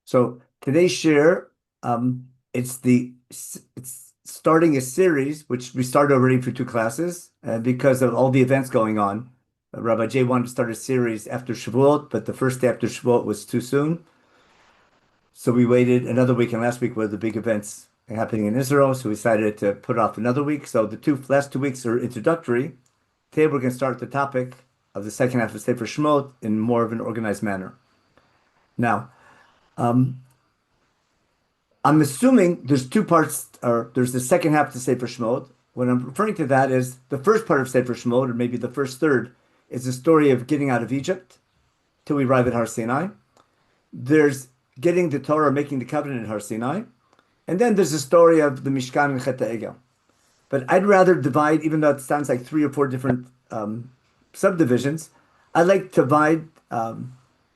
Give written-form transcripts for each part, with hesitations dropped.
So today's share, it's starting a series which we started already for two classes because of all the events going on. Rabbi Jay wanted to start a series after Shavuot, but the first day after Shavuot was too soon, so we waited another week. And last week were the big events happening in Israel, so we decided to put off another week. So the last 2 weeks are introductory. Today we're going to start the topic of the second half of Sefer Shemot in more of an organized manner. Now. I'm assuming there's two parts, or there's the second half to Sefer Shemot. What I'm referring to that is the first part of Sefer Shemot, or maybe the first third, is the story of getting out of Egypt till we arrive at Har Sinai. There's getting the Torah, making the covenant at Har Sinai. And then there's the story of the Mishkan and Chet HaEgel. But I'd rather divide, even though it sounds like three or four different subdivisions, I'd like to divide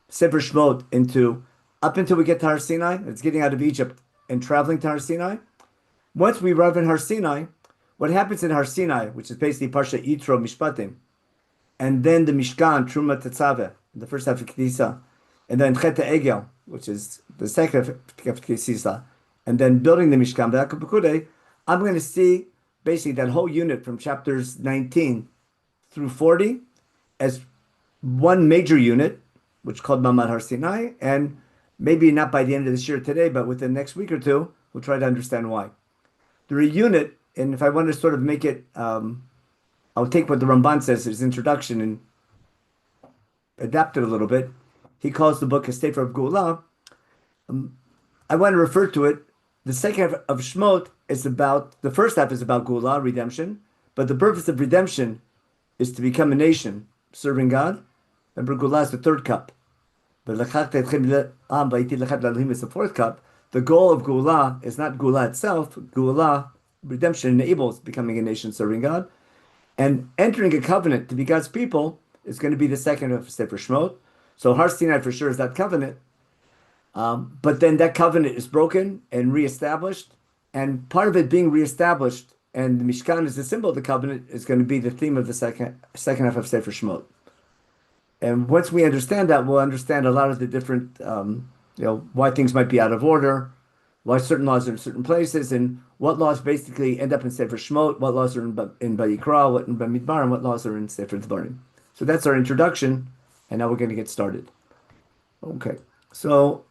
Sefer Shemot into up until we get to Har Sinai, it's getting out of Egypt and traveling to Har Sinai. Once we arrive in Har Sinai, what happens in Har Sinai, which is basically Parsha Yitro Mishpatim, and then the Mishkan, Truma Tetzaveh, the first half of Kedisa, and then Chet Egel, which is the second half of Kedisa, and then building the Mishkan, I'm going to see basically that whole unit from chapters 19 through 40 as one major unit, which is called Mamad Har Sinai, and maybe not by the end of this year today, but within the next week or two, we'll try to understand why. They're a unit, and if I want to sort of make it, I'll take what the Ramban says, his introduction, and adapt it a little bit. He calls the book a Sefer of Geulah. I want to refer to it. The second half of Shemot is about, the first half is about Geulah, redemption, but the purpose of redemption is to become a nation serving God. Remember, Geulah is the third cup. But is the fourth cup. The goal of Geulah is not Geulah itself. Geulah, redemption, enables becoming a nation serving God. And entering a covenant to be God's people is going to be the second of Sefer Shemot. So Har Sinai for sure is that covenant. But then that covenant is broken and reestablished. And part of it being reestablished, and the Mishkan is the symbol of the covenant, is going to be the theme of the second half of Sefer Shemot. And once we understand that, we'll understand a lot of the different, why things might be out of order, why certain laws are in certain places, and what laws basically end up in Sefer Shemot, what laws are in Vayikra, what in Bamidbar, and what laws are in Sefer Dvarim. So that's our introduction, and now we're going to get started. Okay, so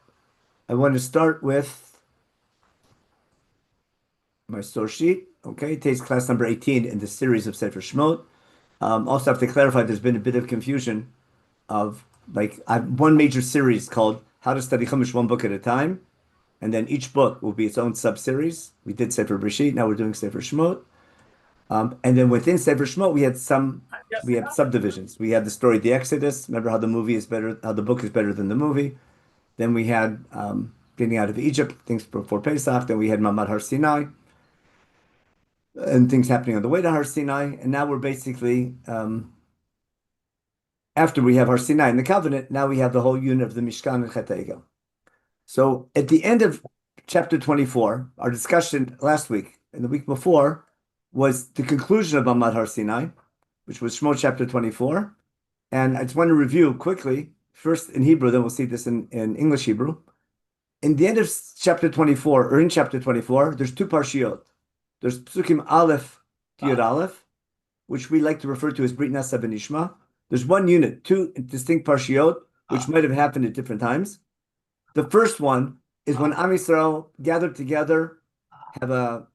I want to start with my source sheet. Okay, today's class number 18 in the series of Sefer Shemot. Also have to clarify, there's been a bit of confusion of I have one major series called How to Study Chumash One Book at a Time, and then each book will be its own sub-series. We did Sefer Breshit, now we're doing Sefer Shemot, and then within Sefer Shemot we had subdivisions. We had the story of the Exodus. Remember how the book is better than the movie. Then we had getting out of Egypt, things before Pesach. Then we had Mamad Har Sinai, and things happening on the way to Har Sinai. And now we're basically after we have Har Sinai and the covenant, now we have the whole unit of the Mishkan and Chet HaEgel. So at the end of chapter 24, our discussion last week and the week before was the conclusion of Mamad Har Sinai, which was Shemot chapter 24. And I just want to review quickly, first in Hebrew, then we'll see this in English Hebrew. In the end of chapter 24, or in chapter 24, there's two parshiot. There's Psukim Aleph to Yud Aleph, which we like to refer to as Brit Nasa Benishma. There's one unit, two distinct parshiot, which might have happened at different times. The first one is when Am Yisrael gathered together, have a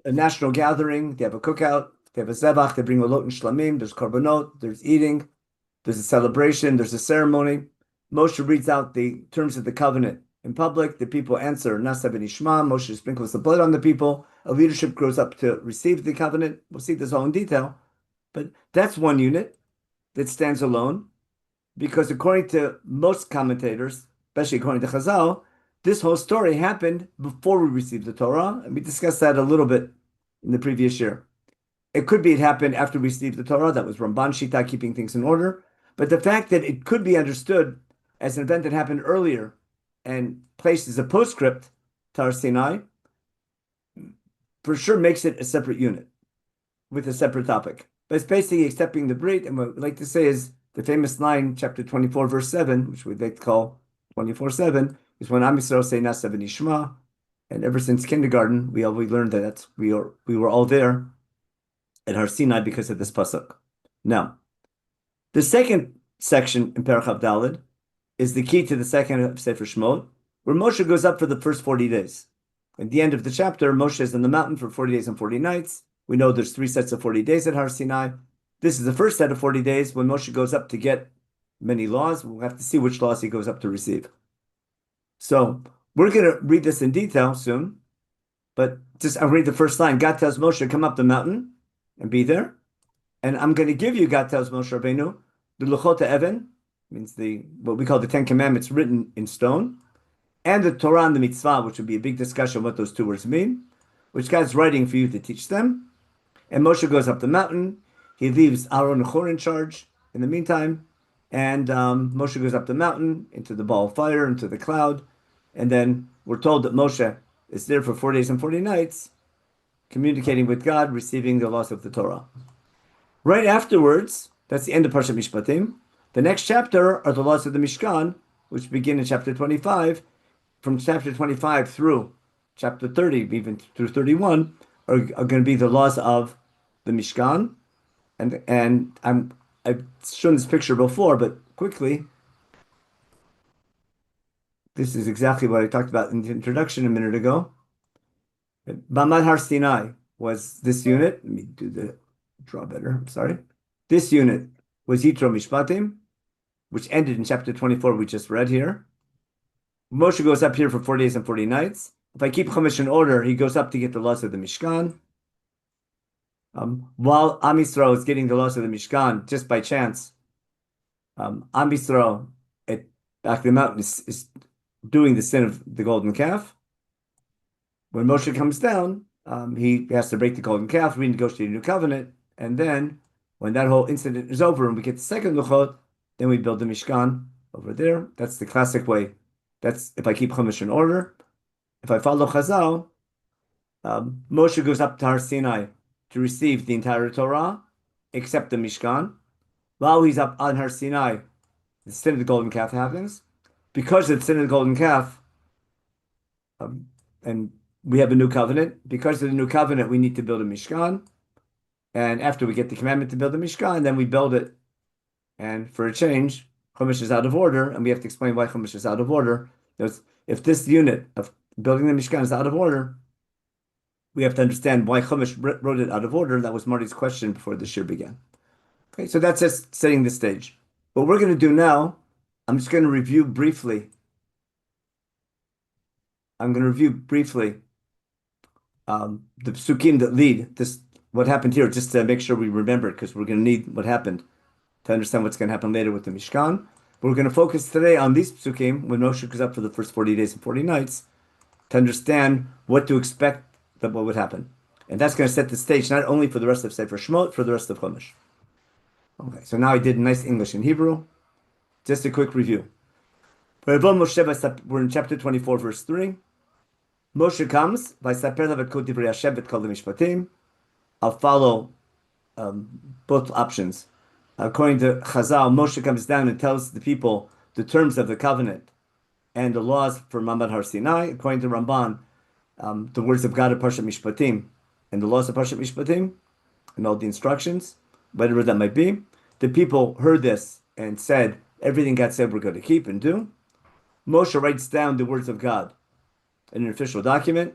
national gathering, they have a cookout, they have a zebach, they bring olot and shlamim, there's korbanot, there's eating, there's a celebration, there's a ceremony. Moshe reads out the terms of the covenant in public. The people answer, Nasa Benishma. Moshe sprinkles the blood on the people. A leadership grows up to receive the covenant. We'll see this all in detail. But that's one unit that stands alone, because according to most commentators, especially according to Chazal, this whole story happened before we received the Torah, and we discussed that a little bit in the previous year. It could be it happened after we received the Torah. That was Ramban Shita, keeping things in order. But the fact that it could be understood as an event that happened earlier and placed as a postscript to Har Sinai, for sure makes it a separate unit with a separate topic. But it's basically accepting the Brit, and what we like to say is the famous line, chapter 24, verse 7, which we'd like to call 24/7, is when Am Yisrael say Nasa v'Nishma, and ever since kindergarten, we learned that we were all there at Har Sinai because of this pasuk. Now, the second section in Perach Daled is the key to the second of Sefer Shemot, where Moshe goes up for the first 40 days. At the end of the chapter, Moshe is on the mountain for 40 days and 40 nights. We know there's 3 sets of 40 days at Har Sinai. This is the first set of 40 days when Moshe goes up to get many laws. We'll have to see which laws he goes up to receive. So we're going to read this in detail soon, but I'll read the first line. God tells Moshe, come up the mountain and be there. And I'm going to give you, God tells Moshe Rabbeinu, the Luchot Even, means what we call the 10 Commandments written in stone, and the Torah and the Mitzvah, which would be a big discussion what those 2 words mean, which God's writing for you to teach them. And Moshe goes up the mountain. He leaves Aaron and Hur in charge in the meantime. And Moshe goes up the mountain into the ball of fire, into the cloud. And then we're told that Moshe is there for 4 days and 40 nights, communicating with God, receiving the laws of the Torah. Right afterwards, that's the end of Parshat Mishpatim. The next chapter are the laws of the Mishkan, which begin in chapter 25. From chapter 25 through chapter 30, even through 31, are going to be the laws of the Mishkan. And I've shown this picture before, but quickly, this is exactly what I talked about in the introduction a minute ago. Bamad Har Sinai was this unit. Let me draw better. I'm sorry. This unit was Yitro Mishpatim, which ended in chapter 24 we just read here. Moshe goes up here for 40 days and 40 nights. If I keep Chumash in order, he goes up to get the laws of the Mishkan. While Am Yisrael is getting the laws of the Mishkan, just by chance, Am Yisrael at back of the mountain is doing the sin of the golden calf. When Moshe comes down, he has to break the golden calf, renegotiate a new covenant, and then when that whole incident is over and we get the second Luchot, then we build the Mishkan over there. That's the classic way. That's if I keep Chumash in order. If I follow Chazal, Moshe goes up to Har Sinai to receive the entire Torah, except the Mishkan. While he's up on Har Sinai, the sin of the golden calf happens. Because of the sin of the golden calf, and we have a new covenant. Because of the new covenant, we need to build a Mishkan. And after we get the commandment to build a Mishkan, then we build it. And for a change, Chumash is out of order, and we have to explain why Chumash is out of order. If this unit of building the Mishkan is out of order, we have to understand why Chumash wrote it out of order. That was Marty's question before the shir began. Okay, so that's just setting the stage. What we're going to do now, I'm just going to review briefly. I'm going to review briefly the psukim that lead this, what happened here, just to make sure we remember it, because we're going to need what happened to understand what's going to happen later with the Mishkan. But we're going to focus today on these psukim when Moshe goes up for the first 40 days and 40 nights to understand what to expect that what would happen. And that's going to set the stage not only for the rest of Sefer Shemot, for the rest of Chumash. Okay, so now I did nice English and Hebrew. Just a quick review. We're in chapter 24, verse 3. Moshe comes, I'll follow both options. According to Chazal, Moshe comes down and tells the people the terms of the covenant and the laws for Mamad Har Sinai. According to Ramban, the words of God of Parshat Mishpatim and the laws of Parshat Mishpatim and all the instructions, whatever that might be. The people heard this and said, everything God said we're going to keep and do. Moshe writes down the words of God in an official document.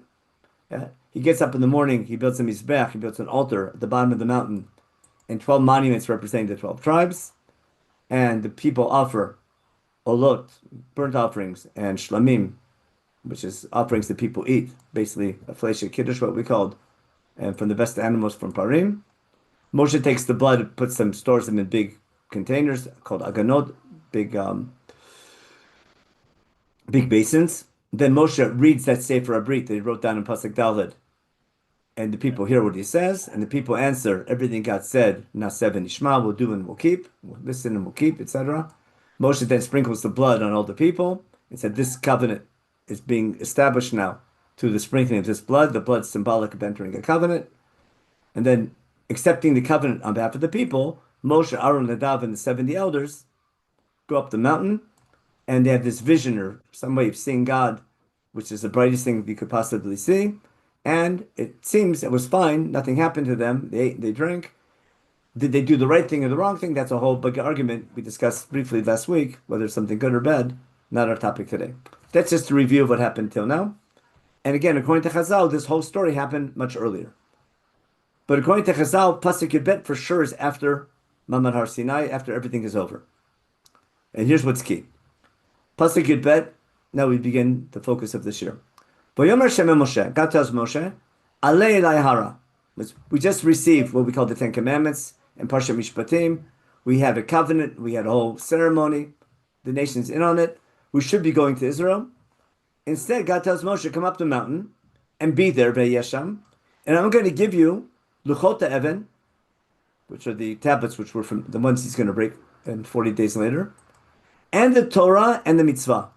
He gets up in the morning, he builds a mizbech, he builds an altar at the bottom of the mountain, and 12 monuments representing the 12 tribes. And the people offer olot, burnt offerings, and shlamim, which is offerings that people eat, basically a fleisha kiddush, what we called, and from the best animals from parim. Moshe takes the blood, puts them, stores them in big containers called aganot, big basins. Then Moshe reads that Sefer Abrit that he wrote down in Pasuk Daled. And the people hear what he says, and the people answer everything God said, Naseh v'nishma, we'll do and we'll keep, we'll listen and we'll keep, etc. Moshe then sprinkles the blood on all the people and said, this covenant is being established now through the sprinkling of this blood. The blood's symbolic of entering a covenant. And then accepting the covenant on behalf of the people, Moshe, Aaron, Nadav, and the 70 elders go up the mountain, and they have this vision or some way of seeing God, which is the brightest thing you could possibly see. And it seems it was fine. Nothing happened to them. They ate, they drank. Did they do the right thing or the wrong thing? That's a whole big argument we discussed briefly last week, whether it's something good or bad. Not our topic today. That's just a review of what happened till now. And again, according to Chazal, this whole story happened much earlier. But according to Chazal, Pasuk Yud for sure is after Mamad Har Sinai, after everything is over. And here's what's key. Pasuk Yud now we begin the focus of this year. V'yomer Shem Moshe, God tells Moshe, Alei Elai Hara. We just received what we call the Ten Commandments and Parshat Mishpatim. We had a covenant, we had a whole ceremony, the nation's in on it. We should be going to Israel. Instead, God tells Moshe, come up the mountain and be there, Ve'yesham, and I'm going to give you Luchot Even, which are the tablets which were from the ones he's going to break and 40 days later, and the Torah and the mitzvah.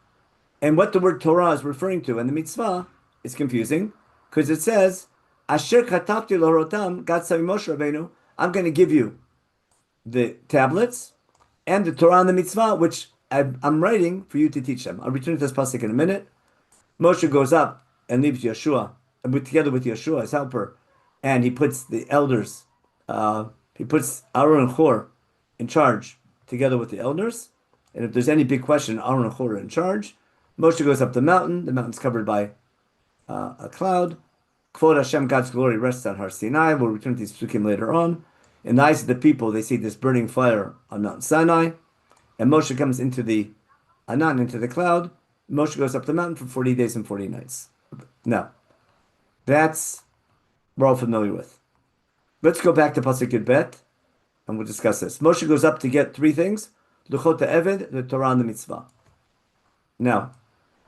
And what the word Torah is referring to and the mitzvah is confusing because it says, Asher katavti lorotam, God said Moshe Rabbeinu, I'm going to give you the tablets and the Torah and the mitzvah, which I'm writing for you to teach them. I'll return to this pasuk in a minute. Moshe goes up and leaves Yeshua, together with Yeshua, his helper, and he puts the elders, he puts Aaron and Hur in charge together with the elders. And if there's any big question, Aaron and Hur are in charge. Moshe goes up the mountain's covered by a cloud. Kvod Hashem, God's glory, rests on Har Sinai. We'll return to these psukim later on. In the eyes of the people, they see this burning fire on Mount Sinai. And Moshe comes into the Anan, into the cloud. Moshe goes up the mountain for 40 days and 40 nights. Now, that's we're all familiar with. Let's go back to Pasuk Yud Bet, and we'll discuss this. Moshe goes up to get three things: Luchot Eved, the Torah, and the Mitzvah. Now,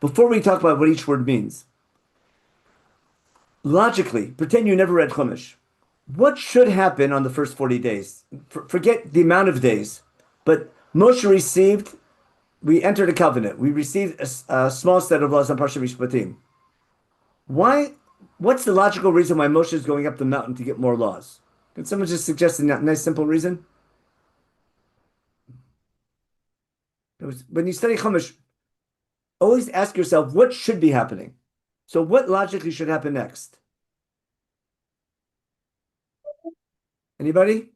before we talk about what each word means, logically, pretend you never read Chumash. What should happen on the first 40 days? Forget the amount of days, but Moshe received, we entered a covenant. We received a small set of laws on Parshat Mishpatim. Why? What's the logical reason why Moshe is going up the mountain to get more laws? Can someone just suggest a nice, simple reason? When you study Chumash, always ask yourself what should be happening. So what logically should happen next? Anybody?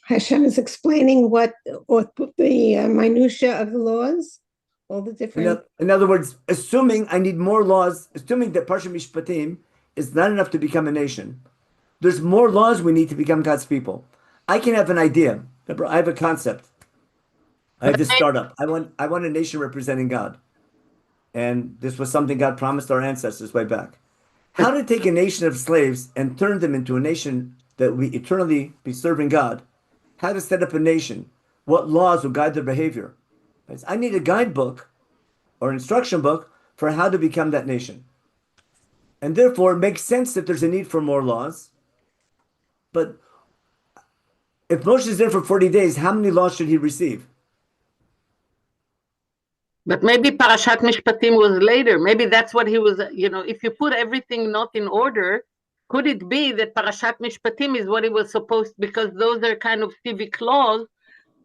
Hashem is explaining what the minutia of the laws, all the different. In other words, assuming I need more laws, assuming that Parshat Mishpatim is not enough to become a nation, there's more laws we need to become God's people. I can have an idea. I have a concept. I have this startup. I want a nation representing God. And this was something God promised our ancestors way back. How to take a nation of slaves and turn them into a nation that we eternally be serving God. How to set up a nation. What laws will guide their behavior. I need a guidebook or instruction book for how to become that nation. And therefore, it makes sense that there's a need for more laws. But if Moshe is there for 40 days, how many laws should he receive? But maybe Parashat Mishpatim was later. Maybe that's what he was, if you put everything not in order, could it be that Parashat Mishpatim is what he was supposed, because those are kind of civic laws.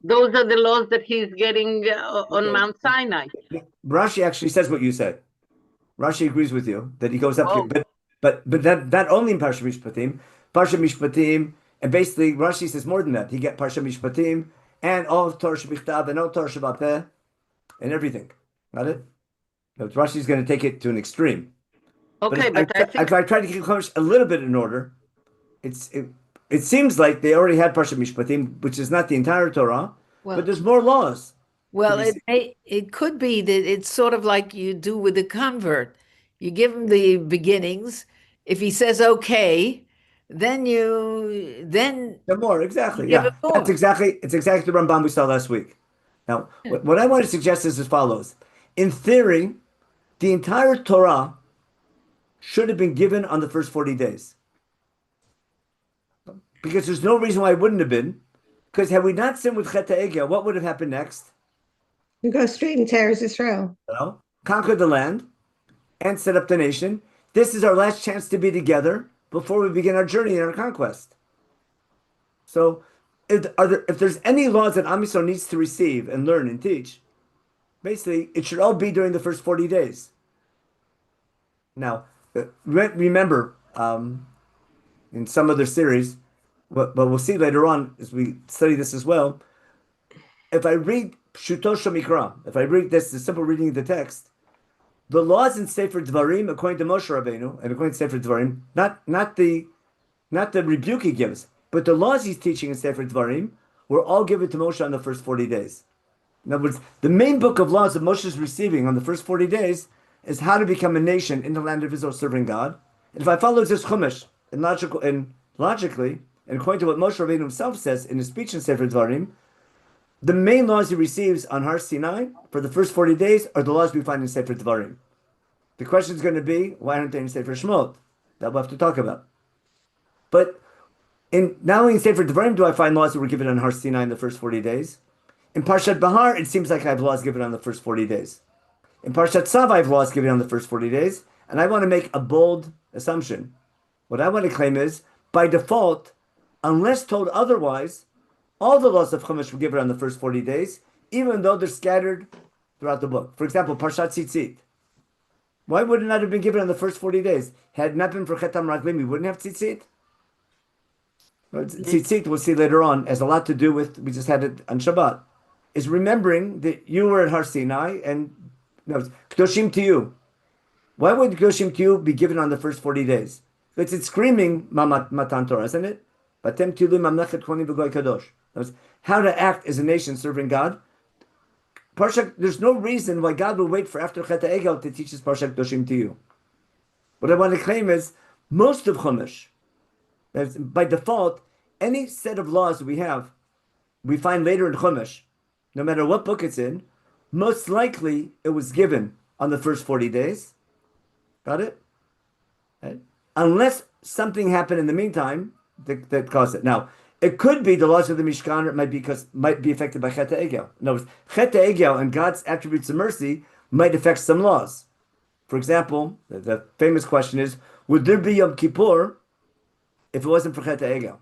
Those are the laws that he's getting on Mount Sinai. Rashi actually says what you said. Rashi agrees with you that he goes up here, but that not only in Parashat Mishpatim, and basically Rashi says more than that. He get Parashat Mishpatim and all Torah Shebiktav and all Torah Shebapeh and everything. Got it? But Rashi's going to take it to an extreme. Okay, but I tried to keep Chumash a little bit in order. It seems like they already had Parshat Mishpatim, which is not the entire Torah, but there's more laws. Well, it could be that it's sort of like you do with a convert. You give him the beginnings. If he says okay, then more exactly. give Yeah, him more. it's exactly the Rambam we saw last week. Now, what I want to suggest is as follows. In theory, the entire Torah should have been given on the first 40 days. Because there's no reason why it wouldn't have been. Because had we not sinned with Chet HaEgel, what would have happened next? You go straight into Eretz Israel. Conquer the land and set up the nation. This is our last chance to be together before we begin our journey and our conquest. So if there's any laws that Am Yisrael needs to receive and learn and teach, basically it should all be during the first 40 days. Now, remember, in some other series, but we'll see later on as we study this as well. If I read Pshuto Shemikra, if I read this, the simple reading of the text, the laws in Sefer Dvarim, according to Moshe Rabbeinu, and according to Sefer Dvarim, not the rebuke he gives, but the laws he's teaching in Sefer Dvarim were all given to Moshe on the first 40 days. In other words, the main book of laws that Moshe is receiving on the first 40 days is how to become a nation in the land of Israel serving God. And if I follow this Chumash, and logically, and according to what Moshe Rabbeinu himself says in his speech in Sefer Dvarim, the main laws he receives on Har Sinai for the first 40 days are the laws we find in Sefer Dvarim. The question is going to be, why aren't they in Sefer Shemot? That we'll have to talk about. But not only in Sefer Dvarim do I find laws that were given on Har Sinai in the first 40 days. In Parshat Bahar, it seems like I have laws given on the first 40 days. In Parshat Tzav, I have laws given on the first 40 days. And I want to make a bold assumption. What I want to claim is, by default, unless told otherwise, all the laws of Chumash were given on the first 40 days, even though they're scattered throughout the book. For example, Parshat Tzitzit. Why would it not have been given on the first 40 days? Had it not been for Chetam Raglim, we wouldn't have Tzitzit. Tzitzit, we'll see later on, has a lot to do with, we just had it on Shabbat, is remembering that you were at Har Sinai and Kedoshim to you. Why would Kedoshim to you be given on the first 40 days? Because it's screaming Matan Torah, isn't it? Batem Tilu Mamlechet Kohanim V'Goy Kadosh. How to act as a nation serving God. Parsha, there's no reason why God will wait for after Chet HaEgel to teach his Parsha Kedoshim to you. What I want to claim is, most of Chumash, by default, any set of laws that we find later in Chumash, no matter what book it's in, most likely it was given on the first 40 days. Got it? Right? Unless something happened in the meantime that caused it. Now, it could be the laws of the Mishkan, or it might be affected by Chet HaEgel. In other words, Chet HaEgel and God's attributes of mercy might affect some laws. For example, the famous question is, would there be Yom Kippur if it wasn't for Chet HaEgel?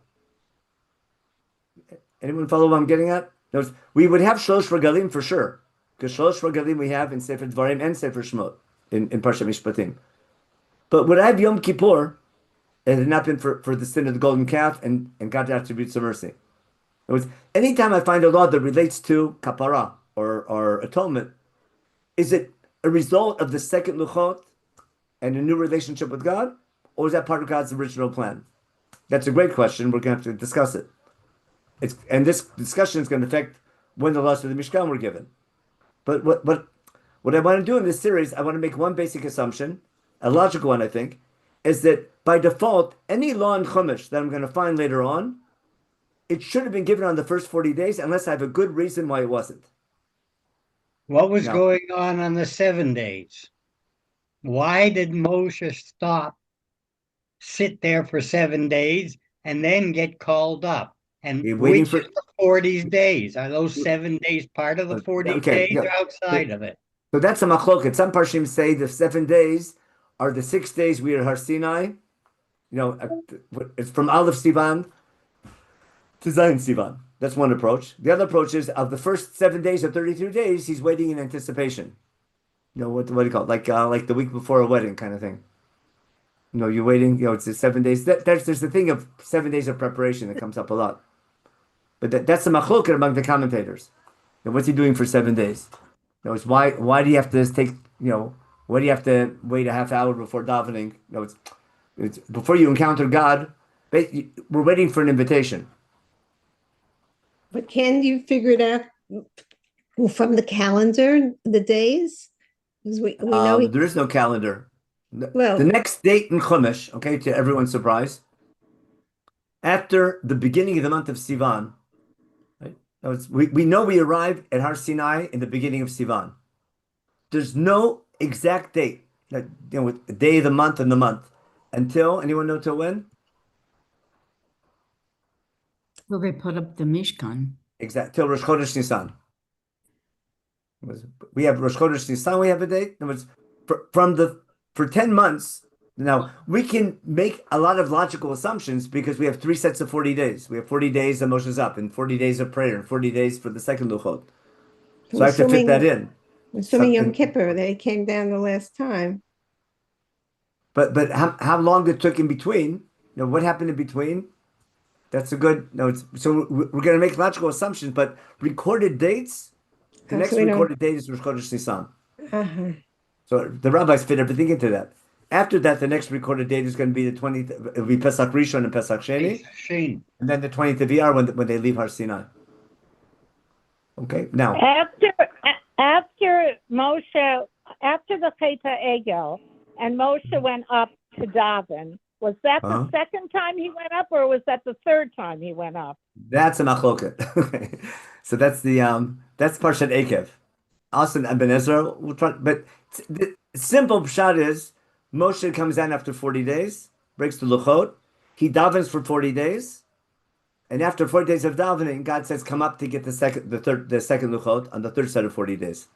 Anyone follow what I'm getting at? In other words, we would have Shlosh Regalim for sure, because Shlosh Regalim we have in Sefer Dvarim and Sefer Shemot in Parshat Mishpatim. But would I have Yom Kippur if it had not been for the sin of the golden calf and God's attributes of mercy? In other words, anytime I find a law that relates to kapara or atonement, is it a result of the second luchot and a new relationship with God, or is that part of God's original plan? That's a great question. We're going to have to discuss it. And this discussion is going to affect when the laws of the Mishkan were given. But what I want to do in this series, I want to make one basic assumption, a logical one, I think, is that by default, any law in Chumash that I'm going to find later on, it should have been given on the first 40 days, unless I have a good reason why it wasn't. What was going on the 7 days? Why did Moshe sit there for 7 days, and then get called up? And which is the 40 days? Are those 7 days part of the 40 days or outside of it? So that's a machloket. Some Parshim say the 7 days are the 6 days we are Har Sinai. It's from Aleph Sivan to Zayin Sivan. That's one approach. The other approach is of the first 7 days or 33 days, he's waiting in anticipation. What do you call it? Like the week before a wedding kind of thing. You're waiting. It's the 7 days. There's the thing of 7 days of preparation that comes up a lot. But that's the machloket among the commentators. What's he doing for 7 days? It's why do you have to take? Why do you have to wait a half hour before davening? It's before you encounter God. We're waiting for an invitation. But can you figure it out from the calendar, the days? Because we know there is no calendar. Well, the next date in Chumash, okay, to everyone's surprise, after the beginning of the month of Sivan, right? We know we arrived at Har Sinai in the beginning of Sivan. There's no exact date, with the day of the month and the month, until, anyone know till when? Well, they put up the Mishkan. Exactly, till Rosh Chodesh Nisan. We have Rosh Chodesh Nisan, we have a date. For 10 months, Now, we can make a lot of logical assumptions because we have 3 sets of 40 days. We have 40 days of Moshe's up and 40 days of prayer and 40 days for the second Luchot. So I have to fit that in. Assuming Yom Kippur, they came down the last time. But how long it took in between? What happened in between? That's a good. No, so we're going to make logical assumptions, but recorded dates. The next recorded date is Rosh Chodesh Nisan. So the rabbis fit everything into that. After that, the next recorded date is going to be the 20th. It'll be Pesach Rishon and Pesach Sheni, and then the 20th of Iyar when they leave Har Sinai. Okay, now after Moshe, after the Chet HaEgel, and Moshe went up to daven. Was that the second time he went up, or was that the third time he went up? That's a machloket. Okay, so that's the that's Parshat Ekev. Also, Ibn Ezra will try, but the simple pshat is Moshe comes down after 40 days, breaks the luchot, he davens for 40 days, and after 40 days of davening, God says, "Come up to get the second luchot on the third set of 40 days,"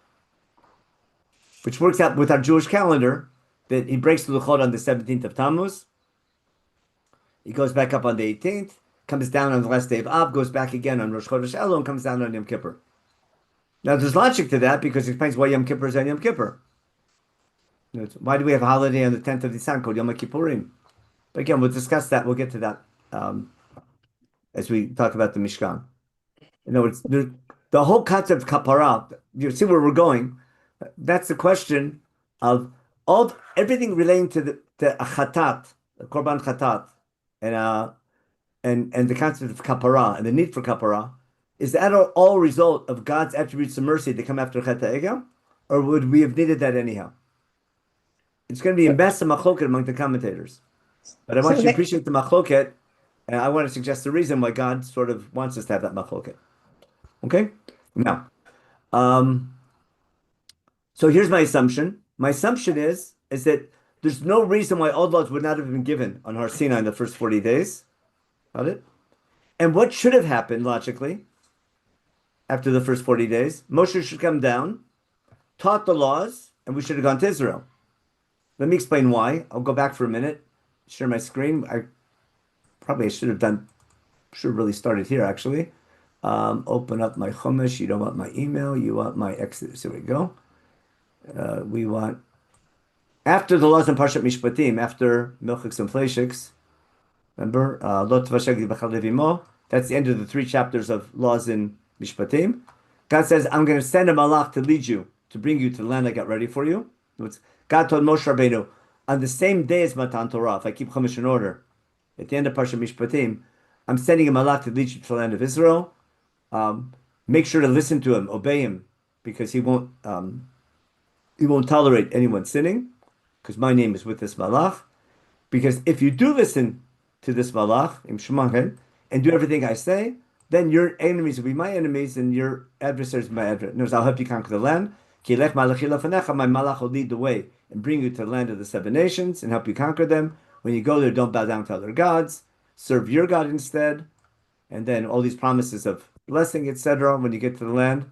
which works out with our Jewish calendar that he breaks the luchot on the 17th of Tammuz. He goes back up on the 18th, comes down on the last day of Av, goes back again on Rosh Chodesh Elul, and comes down on Yom Kippur. Now, there's logic to that because it explains why Yom Kippur is on Yom Kippur. Why do we have a holiday on the 10th of Nisan called Yom Kippurim? But again, we'll discuss that. We'll get to that as we talk about the Mishkan. The whole concept of kapara, you see where we're going. That's the question of everything relating to a chatat, a korban chatat, and the concept of kapara and the need for kapara. Is that all a result of God's attributes of mercy to come after Chet HaEgel, or would we have needed that anyhow? It's going to be a mess of machloket among the commentators. But I want you to appreciate the machloket, and I want to suggest the reason why God sort of wants us to have that machloket. Okay? Now, so here's my assumption. My assumption is that there's no reason why all laws would not have been given on Har Sinai in the first 40 days. Got it? And what should have happened, logically, after the first 40 days? Moshe should come down, taught the laws, and we should have gone to Israel. Let me explain why. I'll go back for a minute, share my screen. I should have really started here, actually. Open up my Chumash. You don't want my email. You want my Exodus. Here we go. We want, after the laws in Parshat Mishpatim, after Milchiks and Fleishiks, remember, Lo Tvashag B'chal Levimo, that's the end of the 3 chapters of laws in Mishpatim. God says, I'm going to send a malach to lead you, to bring you to the land I got ready for you. God told Moshe Rabbeinu, on the same day as Matan Torah, if I keep Chumash in order, at the end of Parshat Mishpatim, I'm sending a malach to lead you to the land of Israel. Make sure to listen to him, obey him, because he won't tolerate anyone sinning, because my name is with this malach. Because if you do listen to this malach, Im Shemot, and do everything I say, then your enemies will be my enemies, and your adversaries will be my adversaries. I'll help you conquer the land. My malach will lead the way and bring you to the land of the 7 nations and help you conquer them. When you go there, don't bow down to other gods. Serve your God instead. And then all these promises of blessing, etc. when you get to the land.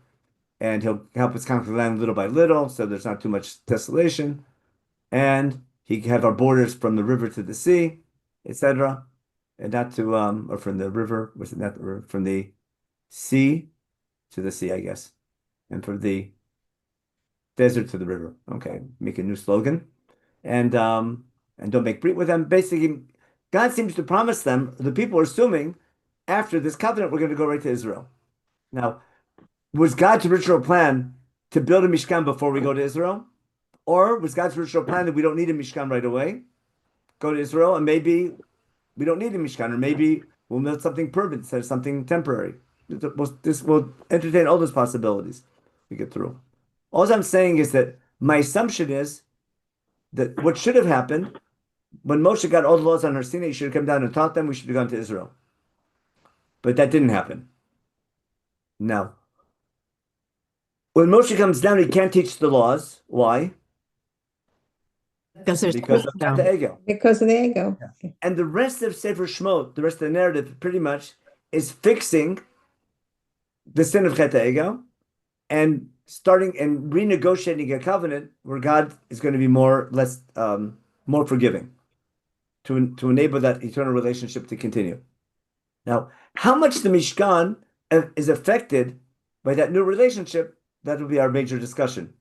And he'll help us conquer the land little by little, so there's not too much desolation. And he can have our borders from the river to the sea, etc. And not to, or from the river, was it not the river? From the sea to the sea, I guess. And from the desert to the river. Okay, make a new slogan. And don't make breach with them. Basically, God seems to promise them, the people are assuming, after this covenant, we're going to go right to Israel. Now, was God's original plan to build a Mishkan before we go to Israel? Or was God's original plan that we don't need a Mishkan right away? Go to Israel, and maybe we don't need a Mishkan, or maybe we'll build something permanent instead of something temporary. This will entertain all those possibilities we get through. All I'm saying is that my assumption is that what should have happened, when Moshe got all the laws on Har Sinai, he should have come down and taught them, we should have gone to Israel. But that didn't happen. Now, when Moshe comes down, he can't teach the laws. Why? Because of the ego. Because of the ego. Yeah. And the rest of Sefer Shemot, the rest of the narrative, pretty much, is fixing the sin of Chet HaEgel and starting and renegotiating a covenant where God is going to be more forgiving. to enable that eternal relationship to continue. Now, how much the Mishkan is affected by that new relationship, that will be our major discussion.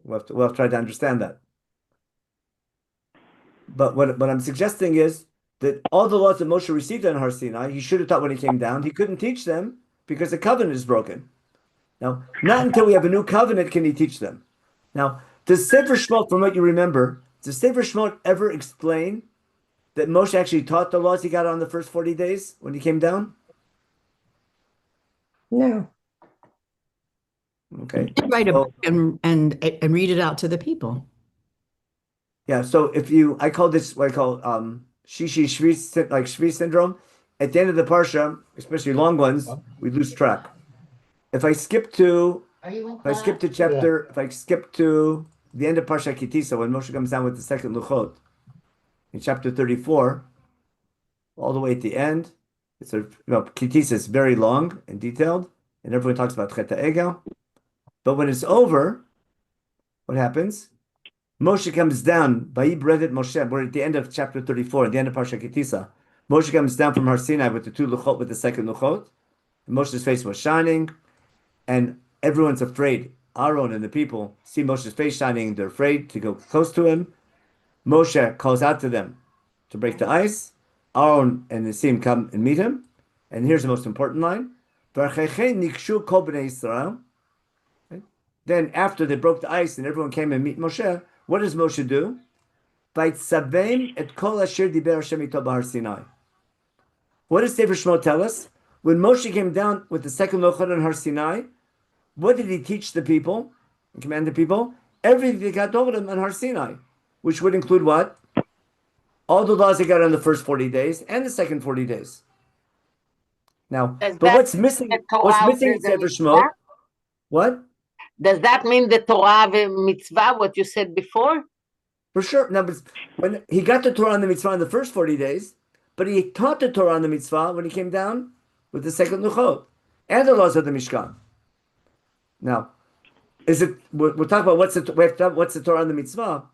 We'll have to try to understand that. But what I'm suggesting is that all the laws that Moshe received on Har Sinai, he should have taught when he came down. He couldn't teach them because the covenant is broken. Now, not until we have a new covenant can he teach them. Now, does Sefer Shemot, from what you remember, does Sefer Shemot ever explain that Moshe actually taught the laws he got on the first 40 days when he came down? No. Okay. Write a book and read it out to the people. Yeah, so I call this what I call Shishi Shvi, like Shvi syndrome. At the end of the parsha, especially long ones, we lose track. If I skip to the end of Parsha Kitisa, when Moshe comes down with the second Luchot, in chapter 34, all the way at the end, Kitisa is very long and detailed, and everyone talks about Chet HaEgel. But when it's over, what happens? Moshe comes down, Vayibredet Moshe, we're at the end of chapter 34, at the end of Parsha Kitisa. Moshe comes down from Har Sinai with the two Luchot, with the second Luchot. Moshe's face was shining, and everyone's afraid. Aaron and the people see Moshe's face shining, they're afraid to go close to him. Moshe calls out to them to break the ice. Aaron and Nisim come and meet him. And here's the most important line. Then after they broke the ice and everyone came and meet Moshe, what does Moshe do? What does Sefer Shemot tell us? When Moshe came down with the second Luchot on Har Sinai, what did he teach the people? He commanded the people everything they got told him on Har Sinai, which would include what? All the laws they got on the first 40 days and the second 40 days. Now, but what's missing in Sefer Shemot? What? Does that mean the Torah mitzvah, what you said before? For sure. No, but when he got the Torah and the mitzvah in the first 40 days, but he taught the Torah and the mitzvah when he came down with the second Luchot and the laws of the Mishkan. Now, we're talking about what's the Torah and the mitzvah,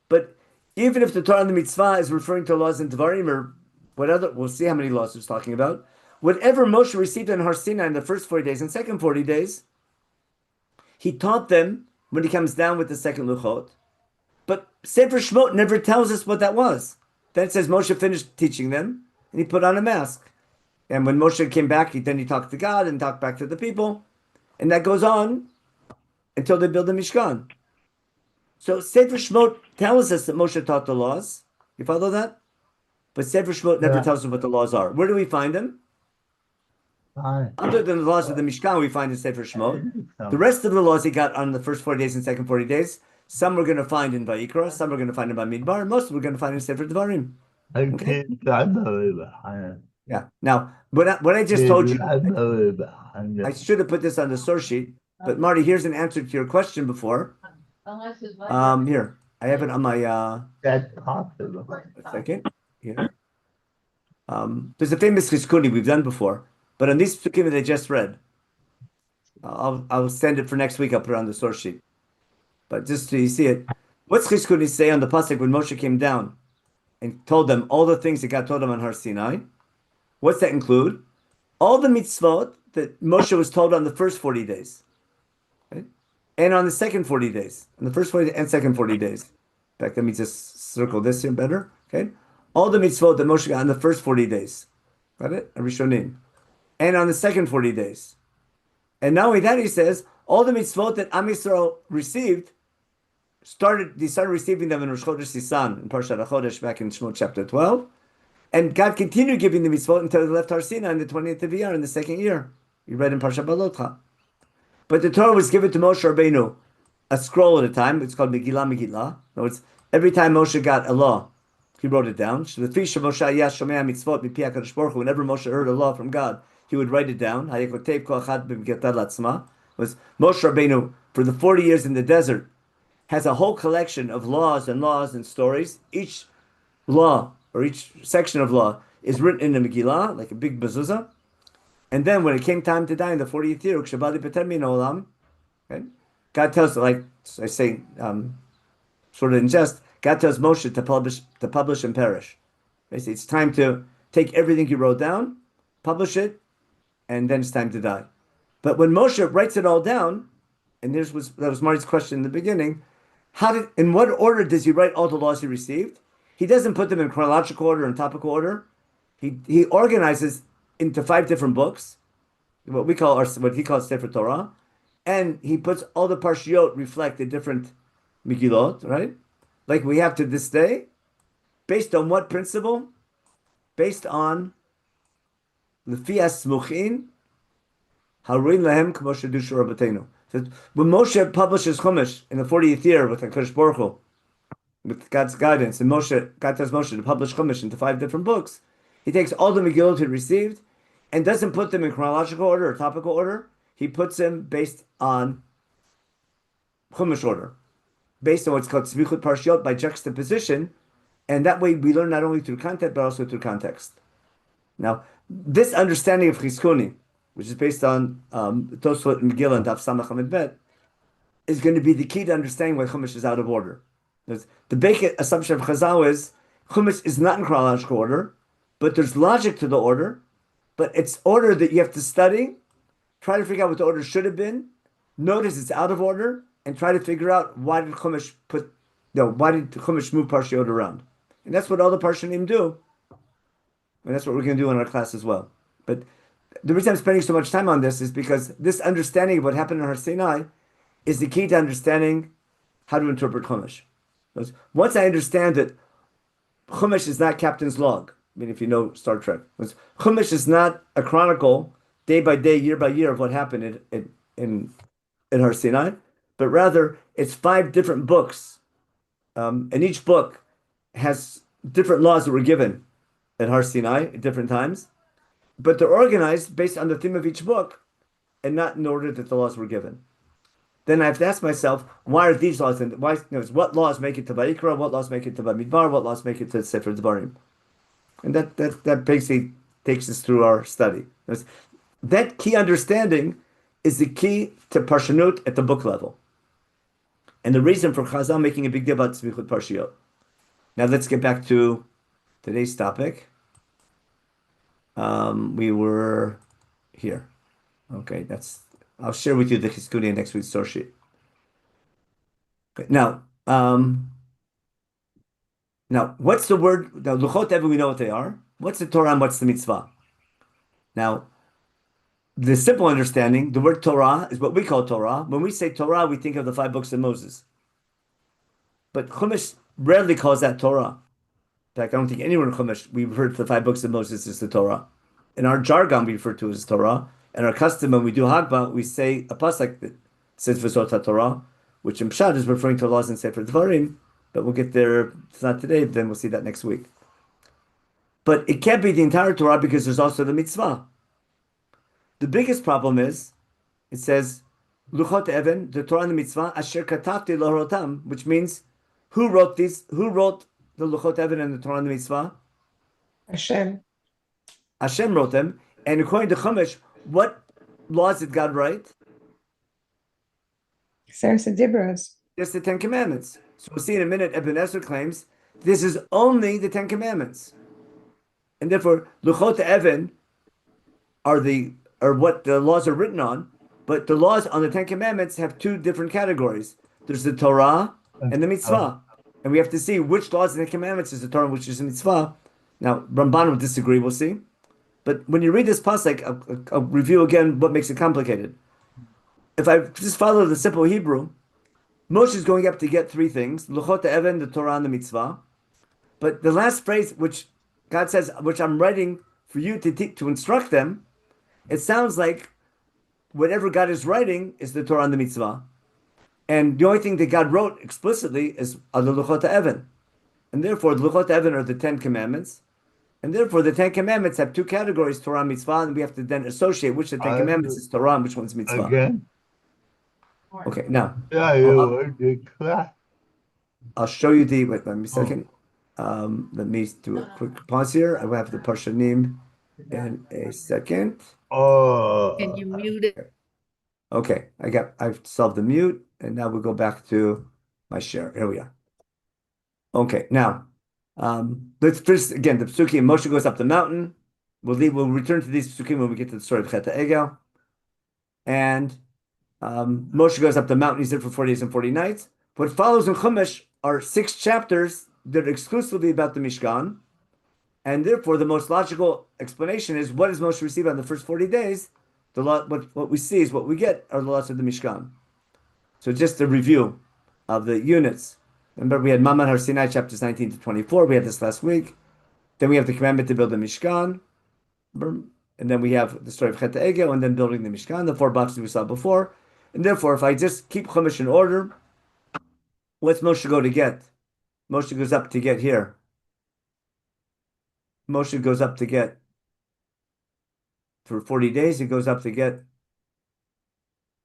but even if the Torah and the mitzvah is referring to laws in Devarim or what other, we'll see how many laws it's talking about. Whatever Moshe received in Har Sinai in the first 40 days and second 40 days, he taught them when he comes down with the second Luchot. But Sefer Shemot never tells us what that was. Then it says Moshe finished teaching them and he put on a mask. And when Moshe came back, then he talked to God and talked back to the people. And that goes on until they build the Mishkan. So Sefer Shemot tells us that Moshe taught the laws. You follow that? But Sefer Shemot never tells us what the laws are. Where do we find them? Other than the laws of the Mishkan, we find in Sefer Shemot. The rest of the laws he got on the first 40 days and second 40 days, some we're going to find in Vayikra, some we're going to find in Bamidbar, most we're going to find in Sefer Devarim. Okay? Yeah. Now, what I just told you, I should have put this on the source sheet, but Marty, here's an answer to your question before. Here, I have it on my, a second, here. There's a famous Chizkuni we've done before, but on these psukim that I just read, I'll send it for next week, I'll put it on the source sheet. But just so you see it, what's Chizkuni say on the pasuk when Moshe came down and told them all the things that God told them on Har Sinai? What's that include? All the mitzvot that Moshe was told on the first 40 days. Okay? And on the second 40 days. On the first 40 and second 40 days. In fact, let me just circle this here better. Okay? All the mitzvot that Moshe got on the first 40 days. Got it? Rishonim. And on the second 40 days. And not only that, he says, all the mitzvot that Am Yisrael received, they started receiving them in Rosh Chodesh Sisan, in Parshat HaChodesh, back in Shemot chapter 12. And God continued giving the mitzvot until they left Har Sinai in the 20th of Iyar in the second year. You read in Parshat Balotcha. But the Torah was given to Moshe Rabbeinu, a scroll at a time. It's called Megillah. In other words, every time Moshe got a law, he wrote it down. Whenever Moshe heard a law from God, he would write it down. Was Moshe Rabbeinu, for the 40 years in the desert, has a whole collection of laws and stories. Each law or each section of law is written in the Megillah, like a big mezuzah. And then when it came time to die in the 40th year, okay, God tells, like I say, sort of in jest, God tells Moshe to publish and perish. Basically, it's time to take everything you wrote down, publish it, and then it's time to die. But when Moshe writes it all down, and that was Marty's question in the beginning, in what order does he write all the laws he received? He doesn't put them in chronological order and topical order. He organizes into 5 different books, what he calls Sefer Torah, and he puts all the parshiot reflect the different Megillot, right? Like we have to this day, based on what principle? Based on Lefi Smuchin, Harin Lahem Kmo Shedushu Rabbeinu. So when Moshe publishes Chumash in the 40th year with HaKadosh Baruch Hu, with God's guidance, and God tells Moshe to publish Chumash into 5 different books, he takes all the Megillot he received and doesn't put them in chronological order or topical order. He puts them based on Chumash order, based on what's called Smichut Parshiot by juxtaposition, and that way we learn not only through content but also through context. Now, this understanding of Chizkuni, which is based on Tosfot and Megillah and Daf Samach Amid Bet, is going to be the key to understanding why Chumash is out of order. The basic assumption of Chazal is Chumash is not in chronological order, but there's logic to the order, but it's order that you have to study, try to figure out what the order should have been, notice it's out of order, and try to figure out why did Chumash move Parshiot around. And that's what all the Parshanim do. And that's what we're going to do in our class as well. But the reason I'm spending so much time on this is because this understanding of what happened in Har Sinai is the key to understanding how to interpret Chumash. Because once I understand that Chumash is not captain's log, I mean, if you know Star Trek, Chumash is not a chronicle day by day, year by year of what happened in Har Sinai, but rather it's 5 different books, and each book has different laws that were given at Har Sinai at different times, but they're organized based on the theme of each book and not in order that the laws were given. Then I have to ask myself, why are these laws, and what laws make it to Vayikra, what laws make it to Bamidbar, what laws make it to Sefer Devarim? And that basically takes us through our study. That key understanding is the key to Parshanut at the book level. And the reason for Chazal making a big deal about Smichut Parshiot. Now let's get back to today's topic. We were here. Okay, I'll share with you the Chizkuni in next week's source sheet. Okay, now, what's the word? Now, Luchot Even, we know what they are. What's the Torah and what's the mitzvah? Now, the simple understanding, the word Torah is what we call Torah. When we say Torah, we think of the 5 books of Moses. But Chumash rarely calls that Torah. In fact, I don't think anywhere in Chumash we refer to the 5 books of Moses as the Torah. In our jargon, we refer to it as Torah. In our custom, when we do Hagbah, we say a pasuk that says V'zot HaTorah, which in Pshat is referring to laws in Sefer Devarim, but we'll get there. It's not today, then we'll see that next week. But it can't be the entire Torah because there's also the mitzvah. The biggest problem is, it says, Luchot Even, the Torah and the mitzvah, asher katavti lahorotam, which means, who wrote these? Who wrote the Luchot Even and the Torah and the mitzvah? Hashem. Hashem wrote them. And according to Chumash, what laws did God write? Sarsa Dibros. Just the 10 Commandments. So we'll see in a minute, Ibn Ezra claims, this is only the 10 Commandments. And therefore, Luchot Even are what the laws are written on, but the laws on the 10 Commandments have 2 different categories. There's the Torah and the Mitzvah. And we have to see which laws in the Commandments is the Torah and which is the Mitzvah. Now, Ramban will disagree, we'll see. But when you read this pasuk, I'll review again what makes it complicated. If I just follow the simple Hebrew, Moshe is going up to get 3 things: Luchot Even, the Torah, and the Mitzvah. But the last phrase, which God says, which I'm writing for you to instruct them, it sounds like whatever God is writing is the Torah and the Mitzvah. And the only thing that God wrote explicitly is the Luchot Even. And therefore, the Luchot Even are the 10 Commandments. And therefore, the 10 Commandments have 2 categories, Torah and Mitzvah, and we have to then associate which of the 10 Commandments is Torah and which one's Mitzvah. Again? Okay, now. Yeah, I'll show you wait a second. Let me do a quick pause here. I will have the Parshanim in a second. Can you mute it? Okay, I've solved the mute, and now we'll go back to my share. Here we are. Okay, now, Let's first again the psukim. Moshe goes up the mountain. We'll return to these psukim when we get to the story of Chet Egel. And Moshe goes up the mountain. He's there for 40 days and 40 nights. What follows in Chumash are 6 chapters that are exclusively about the Mishkan. And therefore, the most logical explanation is what does Moshe receive on the first 40 days? The lot, what we see is what we get are the lots of the Mishkan. So just a review of the units. Remember, we had Mamad Har Sinai chapters 19 to 24. We had this last week. Then we have the commandment to build the Mishkan. And then we have the story of Chet Egel, and then building the Mishkan, the 4 boxes we saw before. And therefore, if I just keep Chumash in order, what's Moshe go to get? Moshe goes up to get here. Moshe goes up to get, for 40 days, he goes up to get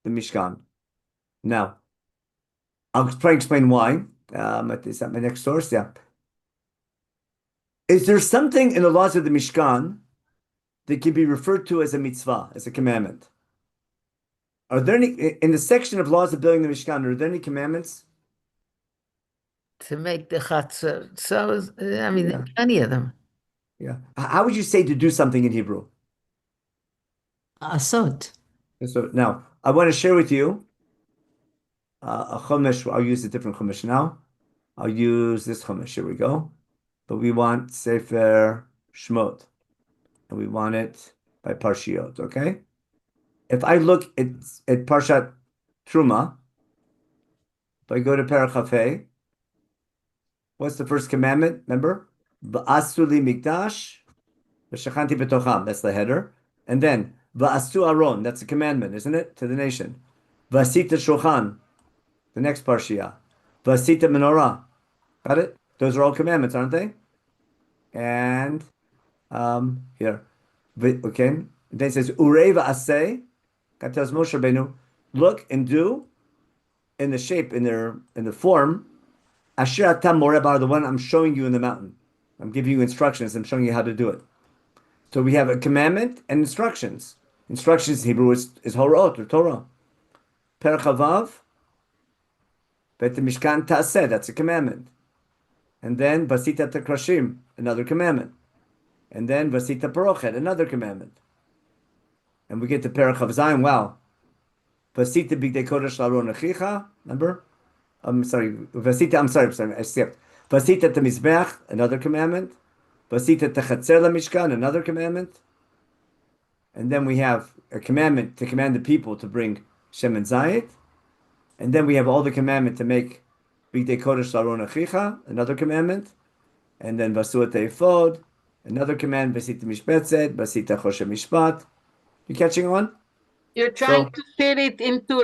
the Mishkan. Now, I'll try and explain why. Is that my next source? Yeah. Is there something in the laws of the Mishkan that can be referred to as a mitzvah, as a commandment? Are there any, in the section of laws of building the Mishkan, are there any commandments? To make the chatzor. So, I mean, there are plenty of them. Yeah. How would you say to do something in Hebrew? Asot. So now, I want to share with you a chumash. I'll use a different chumash now. I'll use this chumash. Here we go. But we want Sefer Shemot. And we want it by Parshiot, okay? If I look at Parshat Truma, if I go to Perek Chafei, what's the first commandment? Remember? V'asu li mikdash, v'shachanti b'tocham. That's the header. And then, v'asu aron. That's a commandment, isn't it? To the nation. V'asita shulchan. The next parshiah. V'asita menorah. Got it? Those are all commandments, aren't they? And here. Okay. And then it says, Urei v'aseh. God tells Moshe Rabbeinu, look and do in the shape, in the form, Asher atam moreh bar, the one I'm showing you in the mountain. I'm giving you instructions. I'm showing you how to do it. So we have a commandment and instructions. Instructions in Hebrew is Horot or Torah. Perek Havav, Bet Mishkan Ta'aseh, that's a commandment. And then Vasita Takrashim, another commandment. And then Vasita Parochet, another commandment. And we get to Perek Hav Zayin, wow. Vasita Bigdei Kodesh L'Aron Achicha, remember? I skipped. Vasita Tamizbech, another commandment. Vasita Tachatzer LaMishkan, another commandment. And then we have a commandment to command the people to bring Shem and Zayit. And then we have all the commandment to make Bigdei Kodesh L'Aron Achicha, another commandment. And then Vasuat Ephod, another commandment. Vasita Mishbetzet, Vasita Choshe Mishpat. You catching on? You're trying to fit it into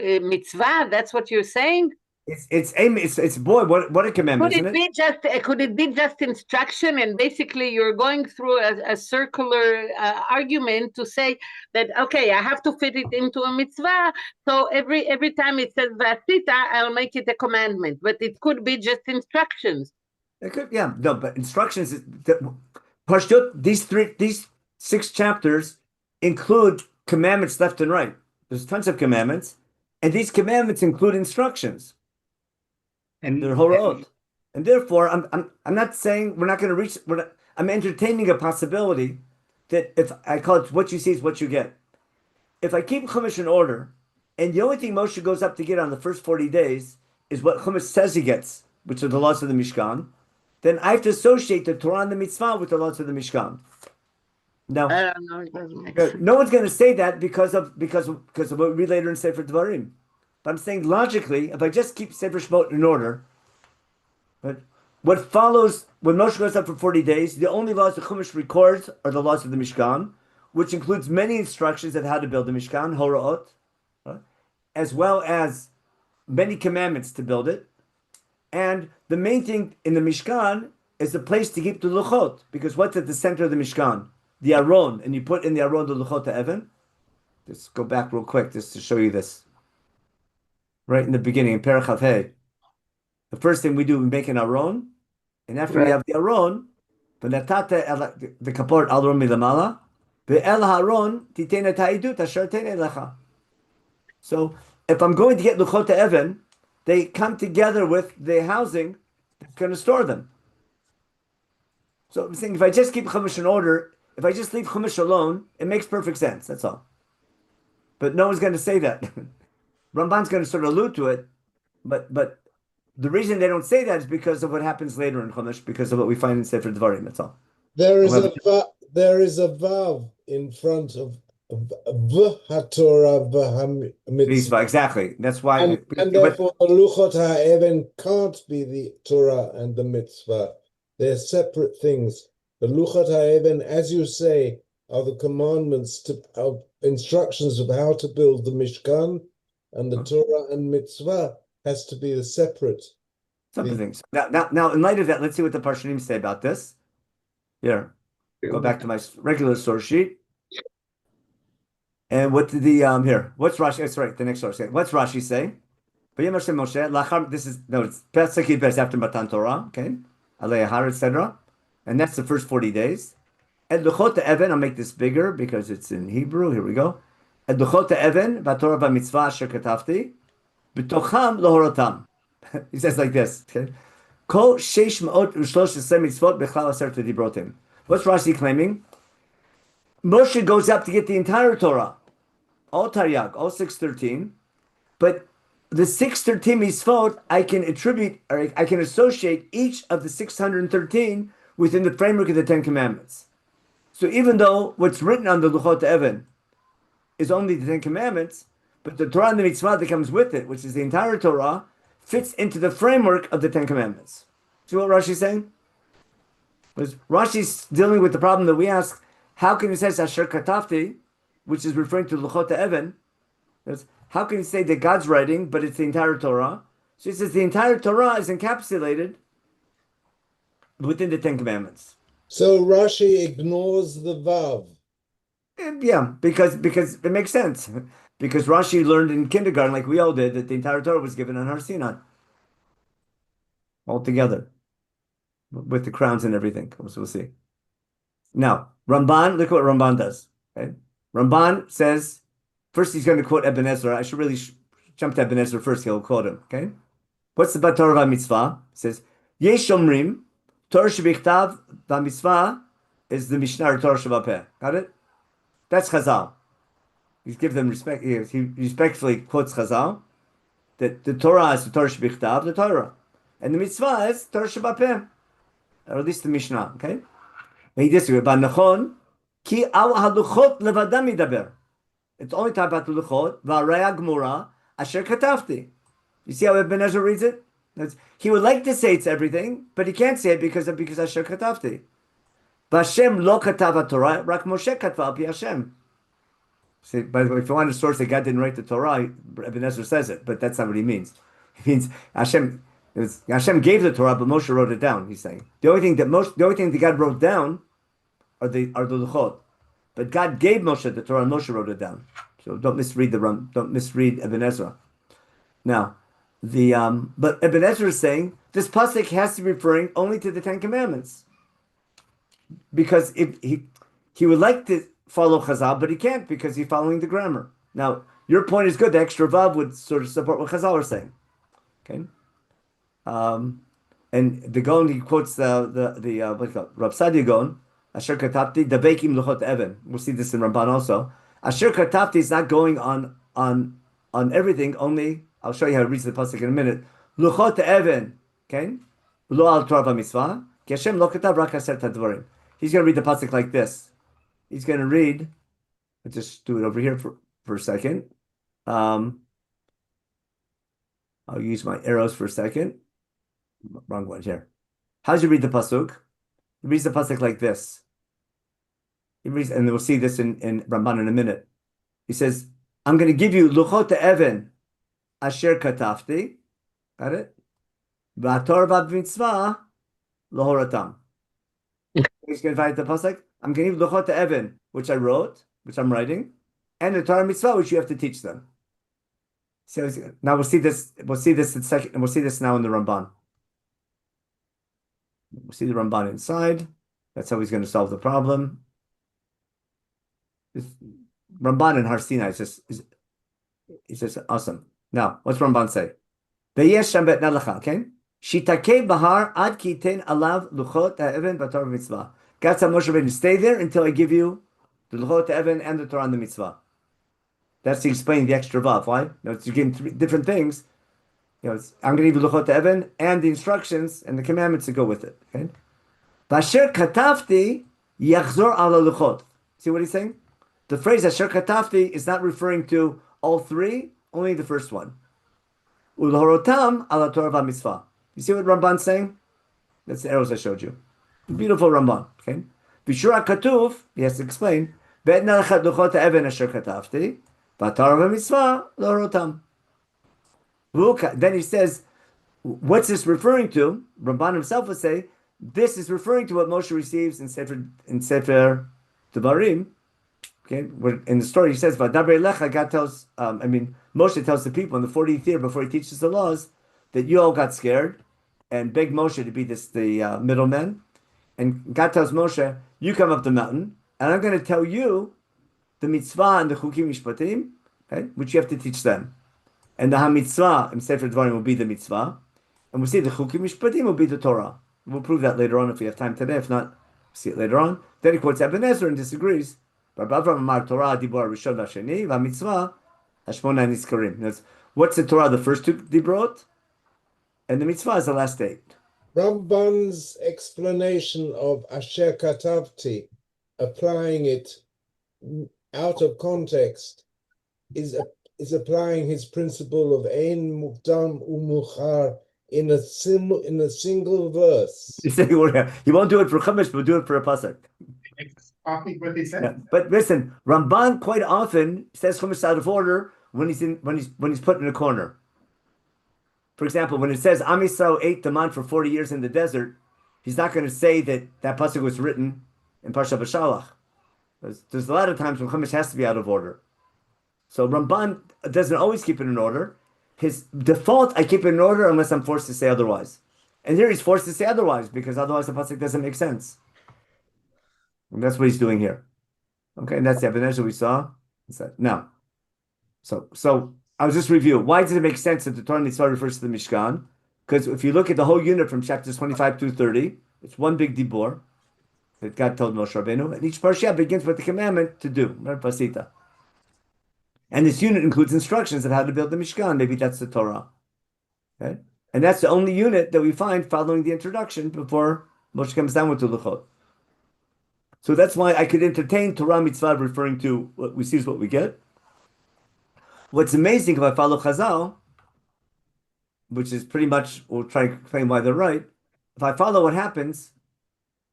a mitzvah. That's what you're saying. It's boy, what a commandment, isn't it? Could it be just instruction? And basically, you're going through a circular argument to say that okay, I have to fit it into a mitzvah. So every time it says vasita, I'll make it a commandment. But it could be just instructions. It could, yeah, no, but instructions. These 6 chapters include commandments left and right. There's tons of commandments, and these commandments include instructions. And they're horot. And therefore, I'm not saying we're not going to reach. I'm entertaining a possibility that if I call it what you see is what you get. If I keep Chumash in order, and the only thing Moshe goes up to get on the first 40 days is what Chumash says he gets, which are the laws of the Mishkan, then I have to associate the Torah and the Mitzvah with the laws of the Mishkan. Now, I don't know. It doesn't make sense. No one's going to say that because of what we read later in Sefer Dvarim. But I'm saying logically, if I just keep Sefer Shemot in order, but what follows when Moshe goes up for 40 days, the only laws the Chumash records are the laws of the Mishkan, which includes many instructions of how to build the Mishkan, Hora'ot, right? As well as many commandments to build it. And the main thing in the Mishkan is the place to keep the Luchot, because what's at the center of the Mishkan? The Aron, and you put in the Aron the Luchot Evan. Let's go back real quick just to show you this. Right in the beginning, in Perek Chafei, the first thing we do, we make an Aron, and after we have the Aron, the kapor al Aron milamala, ve'el ha'aron titena ta'idut asher tene lecha. So if I'm going to get Luchot Evan, they come together with the housing that's going to store them. So I'm saying if I just keep Chumash in order, if I just leave Chumash alone, it makes perfect sense. That's all. But no one's going to say that. Ramban's going to sort of allude to it, but the reason they don't say that is because of what happens later in Chumash, because of what we find in Sefer Devarim. That's all. There is a vav in front of v'hatorah v'hamitzvah. Exactly. That's why. And therefore, the luchot ha'even can't be the Torah and the mitzvah. They're separate things. The luchot ha'even, as you say, are the commandments of instructions of how to build the Mishkan, and the Torah and mitzvah has to be the separate things. Now, in light of that, let's see what the Parshanim say about this. Here, go back to my regular source sheet. And what did what's Rashi? That's right, the next source. What's Rashi say? This is it's Pesach Bes after Matan Torah, okay? Alei etc. And that's the first 40 days. Ed Luchot Even, I'll make this bigger because it's in Hebrew. Here we go. Ed Luchot Even, Vatorah B'Mitzvah Asher Katafti, B'tocham Lohorotam. He says like this, okay? Kol sheish ma'ot u'shlosh mitzvot b'chlal aseret dibrotim. What's Rashi claiming? Moshe goes up to get the entire Torah, all Taryag, all 613, but the 613 mitzvot I can attribute, or I can associate each of the 613 within the framework of the Ten Commandments. So even though what's written on the Luchot Even is only the Ten Commandments, but the Torah and the mitzvah that comes with it, which is the entire Torah, fits into the framework of the Ten Commandments. See what Rashi's saying? Because Rashi's dealing with the problem that we ask, how can he say Asher Katafti, which is referring to Luchot Even? How can he say that God's writing, but it's the entire Torah? So he says the entire Torah is encapsulated within the Ten Commandments. So Rashi ignores the vav. Yeah, because it makes sense. Because Rashi learned in kindergarten, like we all did, that the entire Torah was given on Har Sinai. All together. With the crowns and everything. So we'll see. Now, Ramban, look what Ramban does. Okay? Ramban says, first he's going to quote Ibn Ezra. I should really jump to Ibn Ezra first. He'll quote him. Okay? What's the Torah v'mitzvah? It says, Yesh omrim, Torah shebichtav v'mitzvah is the Mishnah or Torah shebapeh. Got it? That's Chazal. He gives them respect. He respectfully quotes Chazal that the Torah is the Torah shebichtav, the Torah, and the mitzvah is Torah shebapeh, or at least the Mishnah. Okay, and he disagrees. But nachon ki al haluchot levadam yidaber. It's only talking about the luchot v'araya gemura asher katafti. You see how Ibn Ezra reads it? He would like to say it's everything, but he can't say it because asher katafti. Vashem lo katav Torah, rak Moshe katva al pi Hashem. See, by the way, if you want a source that God didn't write the Torah, Ibn Ezra says it, but that's not what he means. He means Hashem gave the Torah, but Moshe wrote it down. He's saying the only thing that God wrote down are the luchot, but God gave Moshe the Torah, and Moshe wrote it down. So don't misread Ibn Ezra. Now, but Ibn Ezra is saying this pasuk has to be referring only to the Ten Commandments, because if he would like to follow Chazal, but he can't because he's following the grammar. Now, your point is good. The extra vav would sort of support what Chazal are saying. Okay, and the Gaon, he quotes the what's it called? Rav Sadia Gaon, Asher Katapti Dabekim Luchot Even. We'll see this in Ramban also. Asher Katapti is not going on everything. Only I'll show you how to read the pasuk in a minute. Luchot Even, okay, Lo al Torah v'mitzvah. Ki Hashem lo katav rak aseret hadvarim. He's going to read the pasuk like this. He's going to read. I'll just do it over here for a second. I'll use my arrows for a second. Wrong one here. How does he read the pasuk? He reads the pasuk like this. He reads, and we'll see this in Ramban in a minute. He says, "I'm going to give you luchot even asher katafti." Got it? V'ator v'mitzvah lohoratam. He's going to write the pasuk. I'm going to give luchot even, which I wrote, which I'm writing, and the Torah mitzvah, which you have to teach them. So now we'll see this. We'll see this in second, and we'll see this now in the Ramban. We'll see the Ramban inside. That's how he's going to solve the problem. This Ramban and Har Sinai is just awesome. Now, what's Ramban say? Okay, Shitakei bahar ad kiten alav luchot ha'even v'torah mitzvah. God said Moshe Rabbeinu, stay there until I give you the luchot ha'even and the Torah and the mitzvah. That's to explain the extra vav. Why? No, it's getting three different things. I'm going to give you luchot ha'even and the instructions and the commandments to go with it. Okay. Vasher katafti yachzor ala luchot. See what he's saying? The phrase Asher katafti is not referring to all three, only the first one. Ulhorotam ala Torah v'mitzvah. You see what Ramban's saying? That's the arrows I showed you. Beautiful Ramban. Okay. Bishura katuv, he has to explain. Ve'etna lechat luchot ha'even asher katafti, v'torah v'mitzvah ulhorotam. Then he says, what's this referring to? Ramban himself would say, this is referring to what Moshe receives in Sefer Devarim. Okay, where in the story he says, "Vadaber lecha." God tells, Moshe tells the people in the 40th year before he teaches the laws that you all got scared and begged Moshe to be the middleman. And God tells Moshe, "You come up the mountain, and I'm going to tell you the mitzvah and the chukim mishpatim, okay, which you have to teach them. And the ha-mitzvah in Sefer Devarim will be the mitzvah, and we'll see the chukim mishpatim will be the Torah. We'll prove that later on if we have time today. If not, we'll see it later on." Then he quotes Ebenezer and disagrees. What's the Torah? The first two dibrot, and the mitzvah is the last 8. Ramban's explanation of Asher Katavti, applying it out of context, is applying his principle of Ein Mukdam Umuchar in a single verse. He won't do it for Chumash, but do it for a pasuk. What they said. Yeah. But listen, Ramban quite often says Chumash out of order when he's put in a corner. For example, when it says Am Yisrael ate the man for 40 years in the desert, he's not going to say that pasuk was written in Parsha B'Shalach. There's a lot of times when Chumash has to be out of order. So Ramban doesn't always keep it in order. His default, I keep it in order unless I'm forced to say otherwise. And here he's forced to say otherwise because otherwise the pasuk doesn't make sense. And that's what he's doing here. Okay, and that's the Ebenezer we saw. Now, so I'll just review. Why does it make sense that the Torah Mitzvah refers to the Mishkan? Because if you look at the whole unit from chapters 25 through 30, it's one big dibor that God told Moshe Rabbeinu, and each parsha begins with the commandment to do, pasita. And this unit includes instructions of how to build the Mishkan. Maybe that's the Torah. Okay? And that's the only unit that we find following the introduction before Moshe comes down with the Luchot. So that's why I could entertain Torah Mitzvah referring to what we see is what we get. What's amazing if I follow Chazal, which is pretty much, we'll try to explain why they're right. If I follow what happens,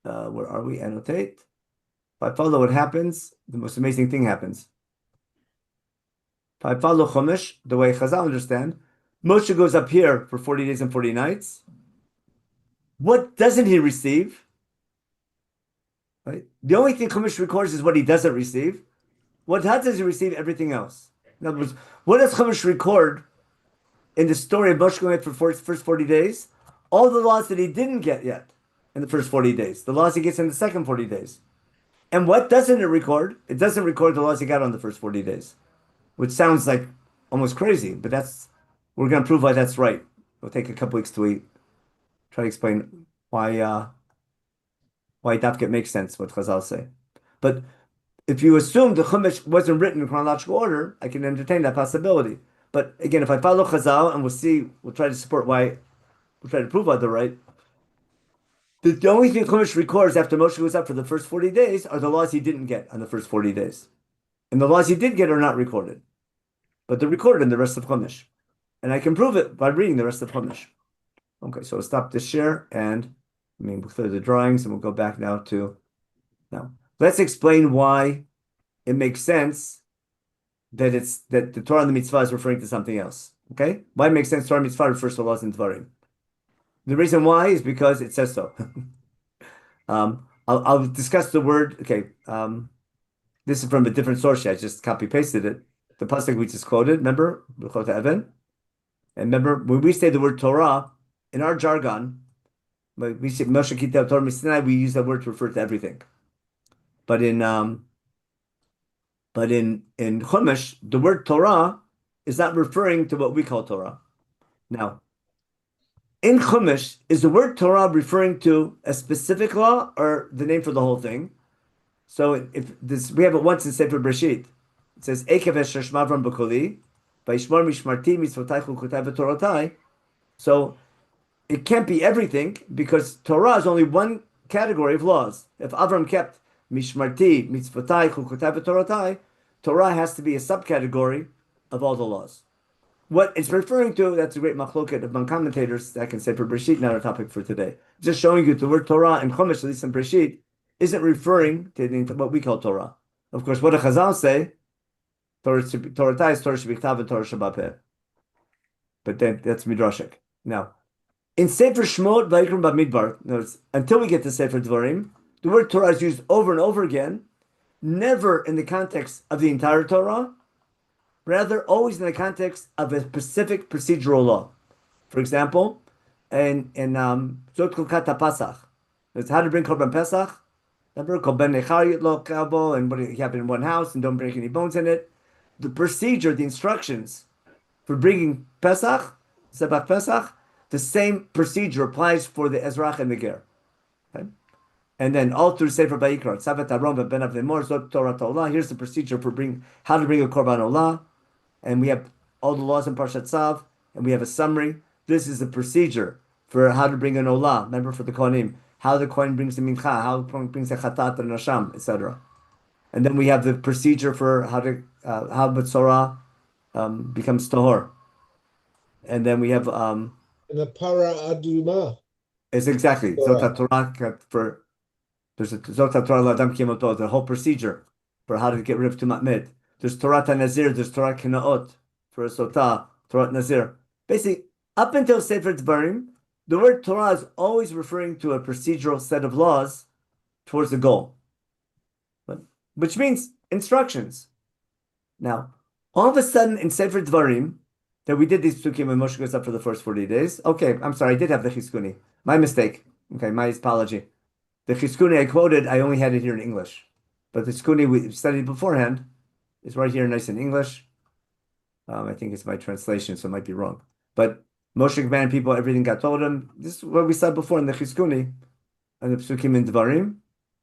where are we? Annotate. If I follow what happens, the most amazing thing happens. If I follow Chumash, the way Chazal understand, Moshe goes up here for 40 days and 40 nights. What doesn't he receive? Right? The only thing Chumash records is what he doesn't receive. What does he receive? Everything else. In other words, what does Chumash record in the story of Moshe going for the first 40 days? All the laws that he didn't get yet in the first 40 days. The laws he gets in the second 40 days. And what doesn't it record? It doesn't record the laws he got on the first 40 days. Which sounds like almost crazy, but we're going to prove why that's right. It'll take a couple weeks to try to explain why Dafket makes sense, what Chazal say. But if you assume the Chumash wasn't written in chronological order, I can entertain that possibility. But again, if I follow Chazal, and we'll try to support we'll try to prove why they're right. The only thing Chumash records after Moshe goes up for the first 40 days are the laws he didn't get on the first 40 days. And the laws he did get are not recorded. But they're recorded in the rest of Chumash. And I can prove it by reading the rest of Chumash. Okay, so we'll stop this share and we'll clear the drawings and we'll go back now. Let's explain why it makes sense that the Torah and the Mitzvah is referring to something else. Okay? Why it makes sense Torah and Mitzvah refers to laws and Dvarim. The reason why is because it says so. I'll discuss the word. Okay. This is from a different source. I just copy pasted it. The pasuk we just quoted. Remember, and remember when we say the word Torah in our jargon, we say Moshe Kitab Torah Misinai. We use that word to refer to everything. But in Chumash, the word Torah is not referring to what we call Torah. Now, In Chumash, is the word Torah referring to a specific law or the name for the whole thing? So if this, we have it once in Sefer Bereshit. It says, Ekev esher shmavram b'koli, v'yishmor mishmarti mitzvotai chukotai v'torotai. So it can't be everything because Torah is only one category of laws. If Avram kept mishmarti, mitzvotai, chukotai v'torotai, Torah has to be a subcategory of all the laws. What it's referring to, that's a great machloket among commentators that can say for Bereshit, not our topic for today. Just showing you the word Torah and Chumash, at least in Bereshit, isn't referring to what we call Torah. Of course, what do Chazal say? Torah is Torah Shebiktav and Torah Shabbat. But then that's midrashic. Now, in Sefer Shemot, Vayikram Bamidbar, notice, until we get to Sefer Dvarim, the word Torah is used over and over again, never in the context of the entire Torah, rather always in the context of a specific procedural law. For example, in Zot Chukat HaPasach, it's how to bring Korban Pesach. Remember, Kol Ben Nechar Yitlo Kabo, and what happened in one house, and don't break any bones in it. The procedure, the instructions for bringing Pesach, Sebach Pesach, the same procedure applies for the Ezrach and the Ger. Okay? And then all through Sefer Vayikra, Tzavet Aron Ben Avnemor, Zot Torah Olah. Here's the procedure for how to bring a Korban Olah. And we have all the laws in Parshat Tzav, and we have a summary. This is the procedure for how to bring an Olah. Remember, for the Kohanim, how the Kohen brings the Mincha, how the Kohen brings the Chatat and Nasham, etc. And then we have the procedure for how Betzorah becomes Tahor. And then we have and the Para Aduma. It's exactly Zot Torah for there's a Zot Torah Ladam Kimoto, the whole procedure for how to get rid of Tumat Med. There's Torah Nazir, there's Torah Kinaot for a Sotah, Torah Nazir. Basically, up until Sefer Dvarim, the word Torah is always referring to a procedural set of laws towards the goal, which means instructions. Now, all of a sudden in Sefer Dvarim, that we did these psukim when Moshe goes up for the first 40 days. Okay, I'm sorry, I did have the Chizkuni. My mistake. Okay, my apology. The Chizkuni I quoted, I only had it here in English. But the Chizkuni we studied beforehand is right here, nice in English. I think it's my translation, so it might be wrong. But Moshe commanded people, everything got told him. This is what we said before in the Chizkuni, and the Psukim in Dvarim,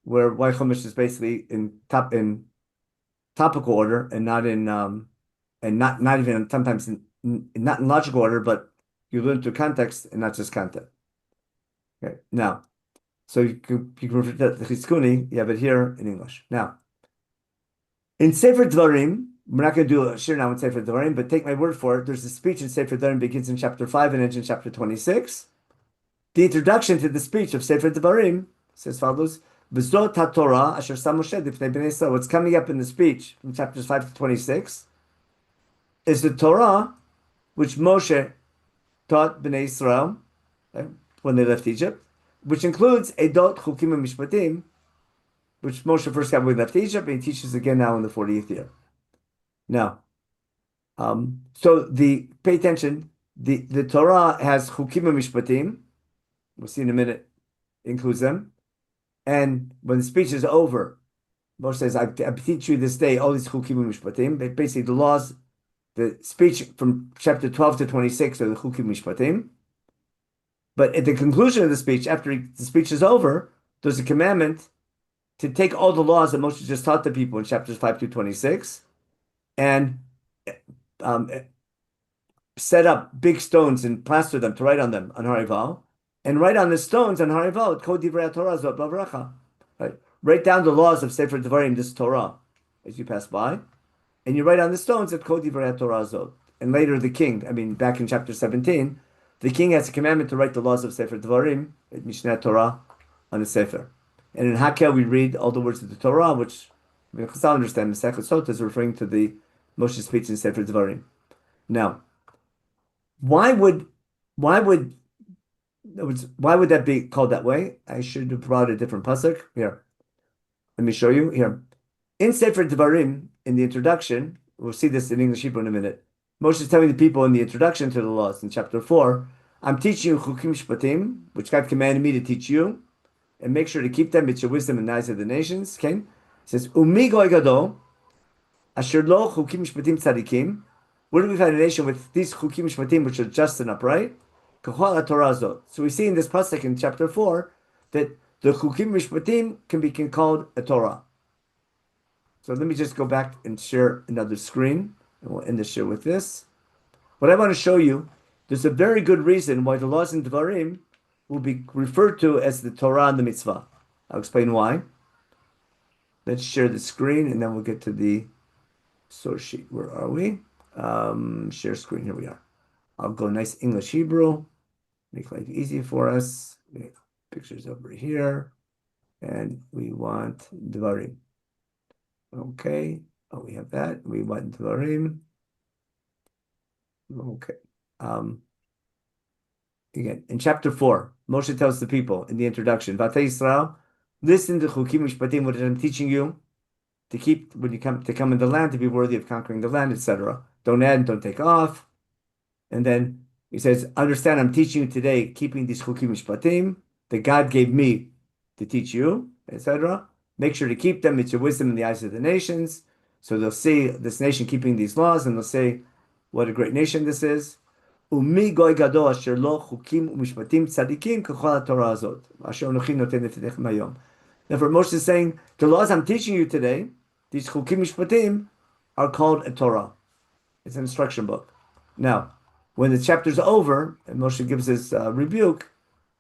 where Y Chumash is basically in topical order and not in and not even sometimes not in logical order, but you learn through context and not just content. Okay, now, so you can refer to the Chizkuni, you have it here in English. Now, in Sefer Dvarim, we're not going to do a shir now in Sefer Dvarim, but take my word for it. There's a speech in Sefer Dvarim begins in chapter 5 and ends in chapter 26. The introduction to the speech of Sefer Dvarim says follows: B'zot HaTorah asher sam Moshe difnei bnei Yisrael. What's coming up in the speech from chapters 5 to 26 is the Torah which Moshe taught bnei Yisrael when they left Egypt, which includes Edot, Chukim, and Mishpatim, which Moshe first got when he left Egypt, and he teaches again now in the 40th year. Now, so pay attention, the Torah has Chukim and Mishpatim, we'll see in a minute, includes them, and when the speech is over, Moshe says, I teach you this day all these Chukim and Mishpatim, basically the laws, the speech from chapter 12 to 26 are the Chukim Mishpatim, but at the conclusion of the speech, after the speech is over, there's a commandment to take all the laws that Moshe just taught the people in chapters 5 to 26 and set up big stones and plaster them to write on them on Harival, and write on the stones on Harival, Kod Divrei Torah Zot Bavracha. Right? Write down the laws of Sefer Devarim, this Torah, as you pass by, and you write on the stones at Kod Divrei Torah Zot. And later the king, back in chapter 17, the king has a commandment to write the laws of Sefer Devarim, at Mishneh Torah, on the Sefer. And in Hakel we read all the words of the Torah, which Chazal understand the Masechet Sota is referring to the Moshe speech in Sefer Devarim. Now, why would that be called that way? I should have brought a different pasuk here. Let me show you here. In Sefer Devarim, in the introduction, we'll see this in English Hebrew in a minute. Moshe is telling the people in the introduction to the laws in chapter 4, I'm teaching you Chukim Shpatim, which God commanded me to teach you, and make sure to keep them. It's your wisdom in the eyes of the nations. Okay? It says, Umi goy gadol, asher lo chukim shpatim tzadikim. Where do we find a nation with these chukim shpatim, which are just and upright? kachol Torah zot. So we see in this pasuk in chapter 4 that the chukim mishpatim can be called a Torah. So let me just go back and share another screen, and we'll end the share with this. What I want to show you, there's a very good reason why the laws in Devarim will be referred to as the Torah and the mitzvah. I'll explain why. Let's share the screen, and then we'll get to the source sheet. Where are we? Share screen. Here we are. I'll go nice English Hebrew. Make life easy for us. We have pictures over here, and we want Devarim. Okay. Oh, we have that. We want Devarim. Okay. Again, in chapter 4, Moshe tells the people in the introduction, Vatei Yisrael, listen to Chukim Mishpatim, what I'm teaching you to keep when you come in the land, to be worthy of conquering the land, etc. Don't add, don't take off. And then he says, understand, I'm teaching you today, keeping these Chukim Mishpatim that God gave me to teach you, etc. Make sure to keep them. It's your wisdom in the eyes of the nations. So they'll see this nation keeping these laws, and they'll say, what a great nation this is. Umi goy gadol asher lo chukim umishpatim tzadikim k'chol haTorah azot. Asher anochi noten lefnechem hayom. Therefore, Moshe is saying, the laws I'm teaching you today, these chukim mishpatim, are called a Torah. It's an instruction book. Now, when the chapter's over, and Moshe gives his rebuke,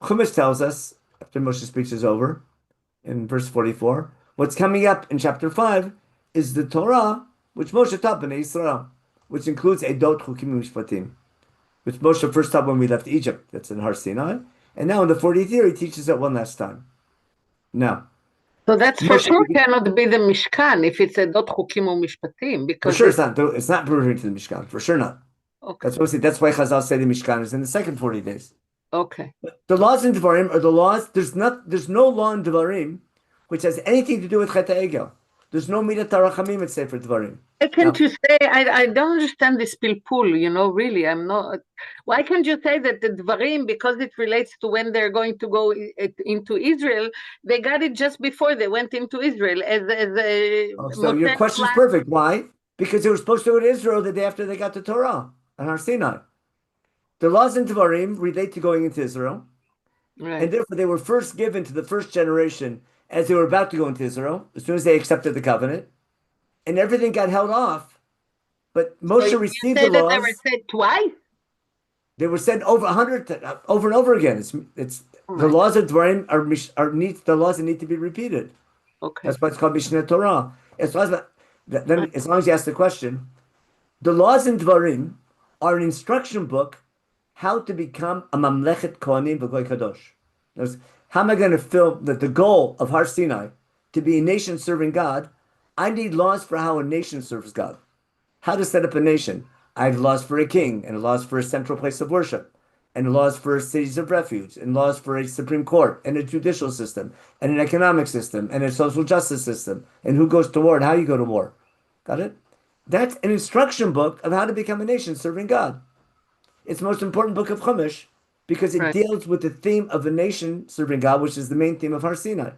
Chumash tells us, after Moshe's speech is over, in verse 44, what's coming up in chapter 5 is the Torah, which Moshe taught Bnei Yisrael, which includes Edot Chukim Mishpatim, which Moshe first taught when we left Egypt. That's in Har Sinai. And now in the 40th year, he teaches it one last time. Now, so that's for sure cannot be the Mishkan if it's Edot Chukim Mishpatim, because for sure it's not referring to the Mishkan, for sure not. Okay. That's why Chazal say the Mishkan is in the second 40 days. Okay. But the laws in Devarim are the laws. There's no law in Devarim which has anything to do with Chet HaEgel. There's no Midat HaRachamim in Sefer Devarim. Why can't you say, I don't understand this pilpul, really, I'm not, why can't you say that the Dvarim, because it relates to when they're going to go into Israel, they got it just before they went into Israel as a... So your question is perfect. Why? Because they were supposed to go to Israel the day after they got the Torah on Har Sinai. The laws in Devarim relate to going into Israel, right. And therefore they were first given to the first generation as they were about to go into Israel, as soon as they accepted the covenant, and everything got held off. But Moshe received the laws. They were said twice? They were said over and over again. It's right. The laws of Dvarim are the laws that need to be repeated. Okay. That's why it's called Mishneh Torah. As long as you ask the question, the laws in Dvarim are an instruction book how to become a Mamlechet Kohanim V'Goy Kadosh. How am I going to fill the goal of Har Sinai to be a nation serving God? I need laws for how a nation serves God. How to set up a nation. I have laws for a king, and laws for a central place of worship, and laws for cities of refuge, and laws for a Supreme Court, and a judicial system, and an economic system, and a social justice system, and who goes to war and how you go to war. Got it? That's an instruction book of how to become a nation serving God. It's the most important book of Chumash because it deals with the theme of a nation serving God, which is the main theme of Har Sinai.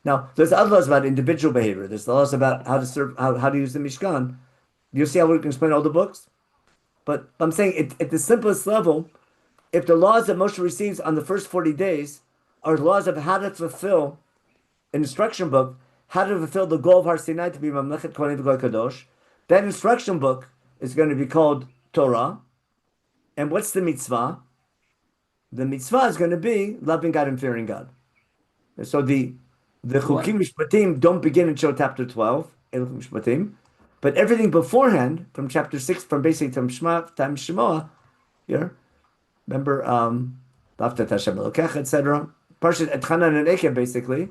Now, there's other laws about individual behavior. There's laws about how to serve, how to use the Mishkan. You'll see how we can explain all the books. But I'm saying at the simplest level, if the laws that Moshe receives on the first 40 days are laws of how to fulfill an instruction book, how to fulfill the goal of Har Sinai to be Mamlechet Kohanim V'Goy Kadosh, that instruction book is going to be called Torah. And what's the mitzvah? The mitzvah is going to be loving God and fearing God. So the Chukim Mishpatim don't begin until chapter 12, Eluchim Mishpatim, but everything beforehand, from chapter 6, from basically from Shemot, here, remember, V'aftat Hashem Elokecha, etc. Parshat Et Chanan and Ekev, basically,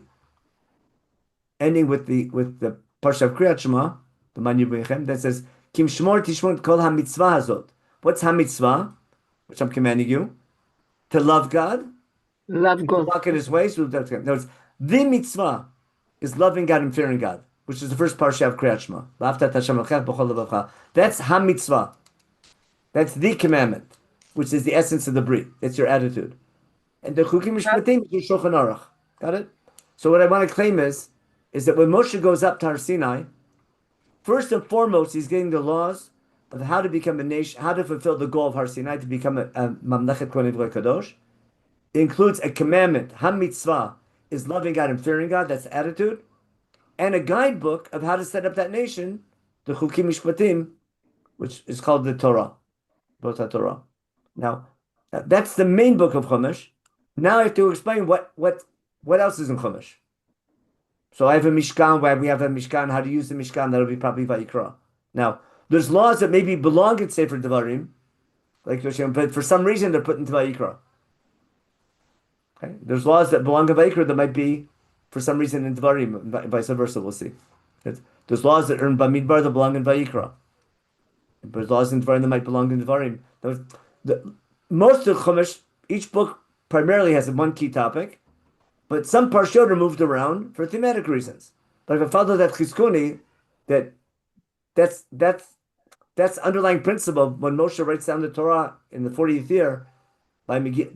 ending with the Parshat of Kriyat Shema, the Man Menachem, that says, Kim Shmor Tishmor Kol HaMitzvah Hazot. What's HaMitzvah? Which I'm commanding you, to love God, love God, walk in His ways. The mitzvah is loving God and fearing God, which is the first parsha of Kriyat Shema. That's HaMitzvah. That's the commandment, which is the essence of the brit. That's your attitude. And the Chukim Mishpatim is your Shulchan Aruch. Got it? So what I want to claim is that when Moshe goes up to Har Sinai, first and foremost, he's getting the laws of how to become a nation, how to fulfill the goal of Har Sinai to become a Mamlechet Kohen Kadosh. It includes a commandment. Mitzvah is loving God and fearing God. That's the attitude, and a guidebook of how to set up that nation, the Chukim Mishpatim, which is called the Torah, both Torah. Now, that's the main book of Chumash. Now I have to explain what else is in Chumash. So I have a Mishkan, where we have a Mishkan, how to use the Mishkan, that'll be probably Vayikra. Now, there's laws that maybe belong in Sefer Devarim, like but for some reason they're put into Vayikra. Okay? There's laws that belong in Vayikra that might be, for some reason, in Devarim, and vice versa, we'll see. There's laws that are in Bamidbar that belong in Vayikra. But there's laws in Devarim that might belong in Devarim. Most of Chumash, each book primarily has one key topic, but some parshot are moved around for thematic reasons. But if I follow that chizkuni, that's underlying principle. When Moshe writes down the Torah in the 40th year,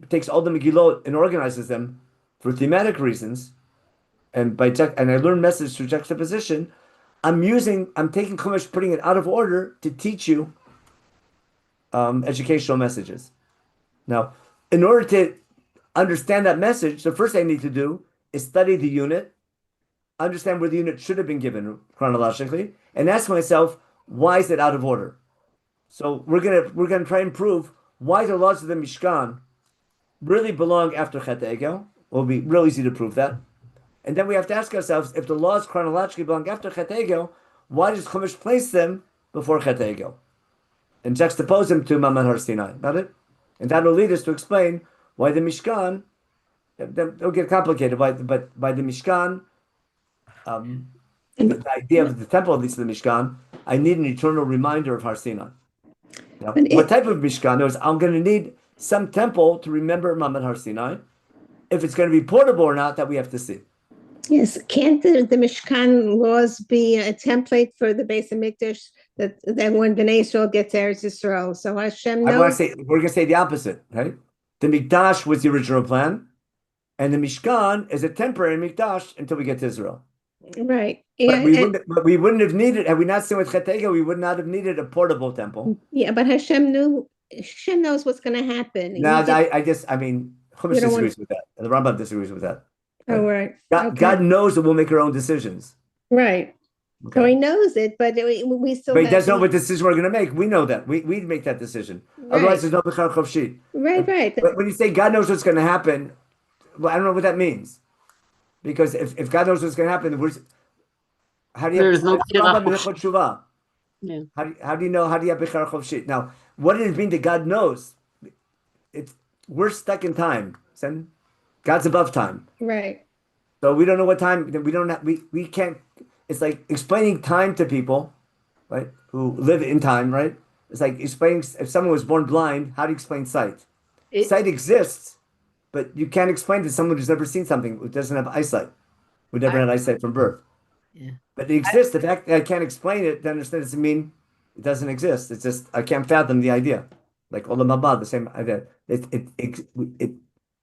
takes all the Megillot and organizes them for thematic reasons, and I learn message through juxtaposition. I'm taking Chumash, putting it out of order to teach you educational messages. Now, in order to understand that message, the first thing I need to do is study the unit, understand where the unit should have been given chronologically, and ask myself, why is it out of order? So we're gonna try and prove why the laws of the Mishkan really belong after Chet Egel. It will be real easy to prove that. And then we have to ask ourselves, if the laws chronologically belong after Chet Egel, why does Chumash place them before Chet Egel? And juxtapose them to Mamad Har Sinai. Got it? And that will lead us to explain why the Mishkan, it'll get complicated, but by the Mishkan, the idea of the temple, at least the Mishkan, I need an eternal reminder of Har Sinai. Now, what type of Mishkan? Is I'm going to need some temple to remember Mamad Har Sinai. If it's going to be portable or not, that we have to see. Yes, can't the Mishkan laws be a template for the Beis Hamikdash that when Bnei Yisrael gets to Eretz Yisrael? So Hashem knows. We're going to say the opposite, right? The Mikdash was the original plan, and the Mishkan is a temporary Mikdash until we get to Israel. Right. But we wouldn't have needed, had we not seen with Chet Egel, we would not have needed a portable temple. Yeah, but Hashem knows what's going to happen. Chumash disagrees with that. The Rambam disagrees with that. Oh, right. God knows that we'll make our own decisions. Right. Okay. So he knows it, but we still. But he doesn't know what decision we're going to make. We know that. We make that decision. Right. Otherwise, there's no Bechar Chavshi. Right. But when you say God knows what's going to happen, well, I don't know what that means. Because if God knows what's going to happen, how do you There's no Bechar Yeah. How do you know? How do you have Bechar Chavshi? Now, what does it mean that God knows? We're stuck in time. God's above time. Right. So we don't know what time. We can't. It's like explaining time to people, right? Who live in time, right? It's like explaining if someone was born blind. How do you explain sight? Sight exists, but you can't explain to someone who's never seen something, who doesn't have eyesight, who never had eyesight from birth. Yeah. But it exists. The fact that I can't explain it, to understand, doesn't mean it doesn't exist. It's just I can't fathom the idea. Like Olam Haba, the same idea.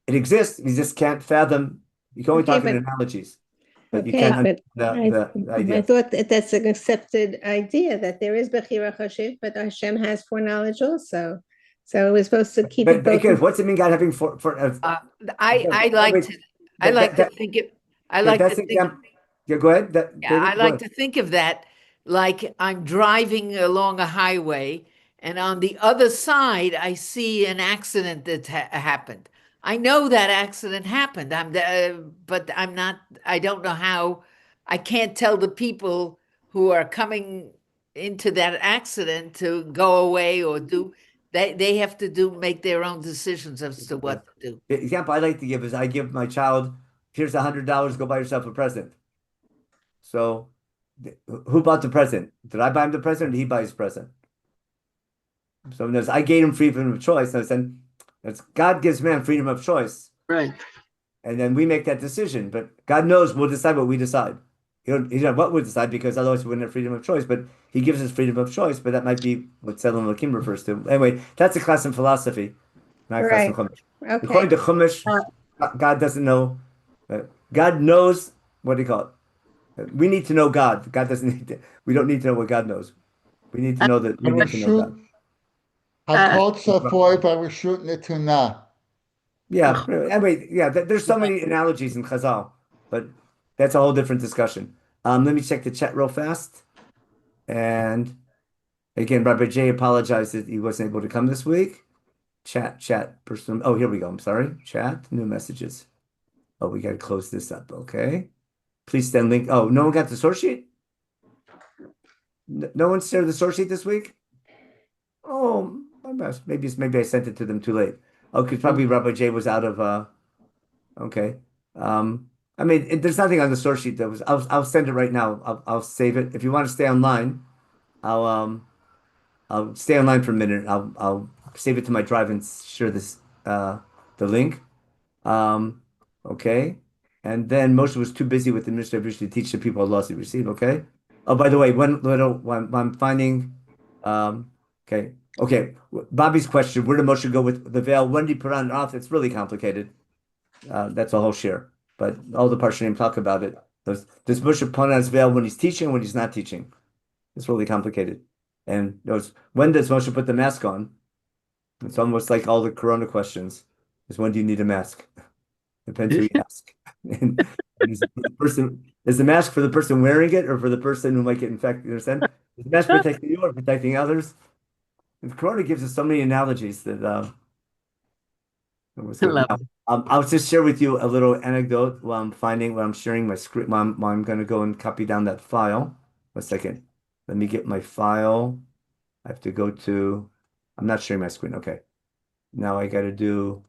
It exists. You just can't fathom. You can only talk in analogies, but you can't understand the idea. I thought that's an accepted idea that there is Bechira Chashiv, but Hashem has foreknowledge also. So we're supposed to keep it both. What's it mean God having I like to think go ahead. I like to think of that like I'm driving along a highway, and on the other side I see an accident that happened. I know that accident happened. But I'm not. I don't know how. I can't tell the people who are coming into that accident to go away or do. They have to make their own decisions as to what to do. The example I like to give is I give my child, here's $100. Go buy yourself a present. So, who bought the present? Did I buy him the present, or did he buy his present? So I gave him freedom of choice. And God gives man freedom of choice. Right. And then we make that decision. But God knows we'll decide what we decide. He don't know what we'll decide, because otherwise we wouldn't have freedom of choice. But he gives us freedom of choice. But that might be what Tzelem Elokim refers to. Anyway, that's a class in philosophy, not a class in Chumash. Okay. According to Chumash, God doesn't know. God knows, what do you call it? We need to know God. God doesn't need to. We don't need to know what God knows. We need to know that. We need to know that. Hakol but we're shooting it to na. Yeah. Anyway, yeah. There's so many analogies in Chazal, but that's a whole different discussion. Let me check the chat real fast. And again, Rabbi J apologized that he wasn't able to come this week. Chat, person. Oh, here we go. I'm sorry. Chat, new messages. Oh, we got to close this up. Okay. Please send link. Oh, no one got the source sheet? No one shared the source sheet this week? Oh, my best. Maybe I sent it to them too late. Okay, probably Rabbi J was out of okay. I mean, there's nothing on the source sheet that was. I'll send it right now. I'll save it. If you want to stay online, I'll stay online for a minute. I'll save it to my drive and share this the link. Okay. And then Moshe was too busy with the administrative issue to teach the people Allah to receive. Okay. Oh, by the way, one I'm finding. Okay. Bobby's question: where did Moshe go with the veil? When did he put on and off? It's really complicated. That's a whole share. But all the Parshanim talk about it. Does Moshe put on his veil when he's teaching or when he's not teaching? It's really complicated. And when does Moshe put the mask on? It's almost like all the Corona questions. Is when do you need a mask? Depends who you ask. And is the mask for the person wearing it or for the person who might get infected? You understand? Is the mask protecting you or protecting others? And Corona gives us so many analogies that I'll just share with you a little anecdote while I'm sharing my script. While I'm going to go and copy down that file. 1 second. Let me get my file. I have to go to. I'm not sharing my screen. Okay. Now I got to do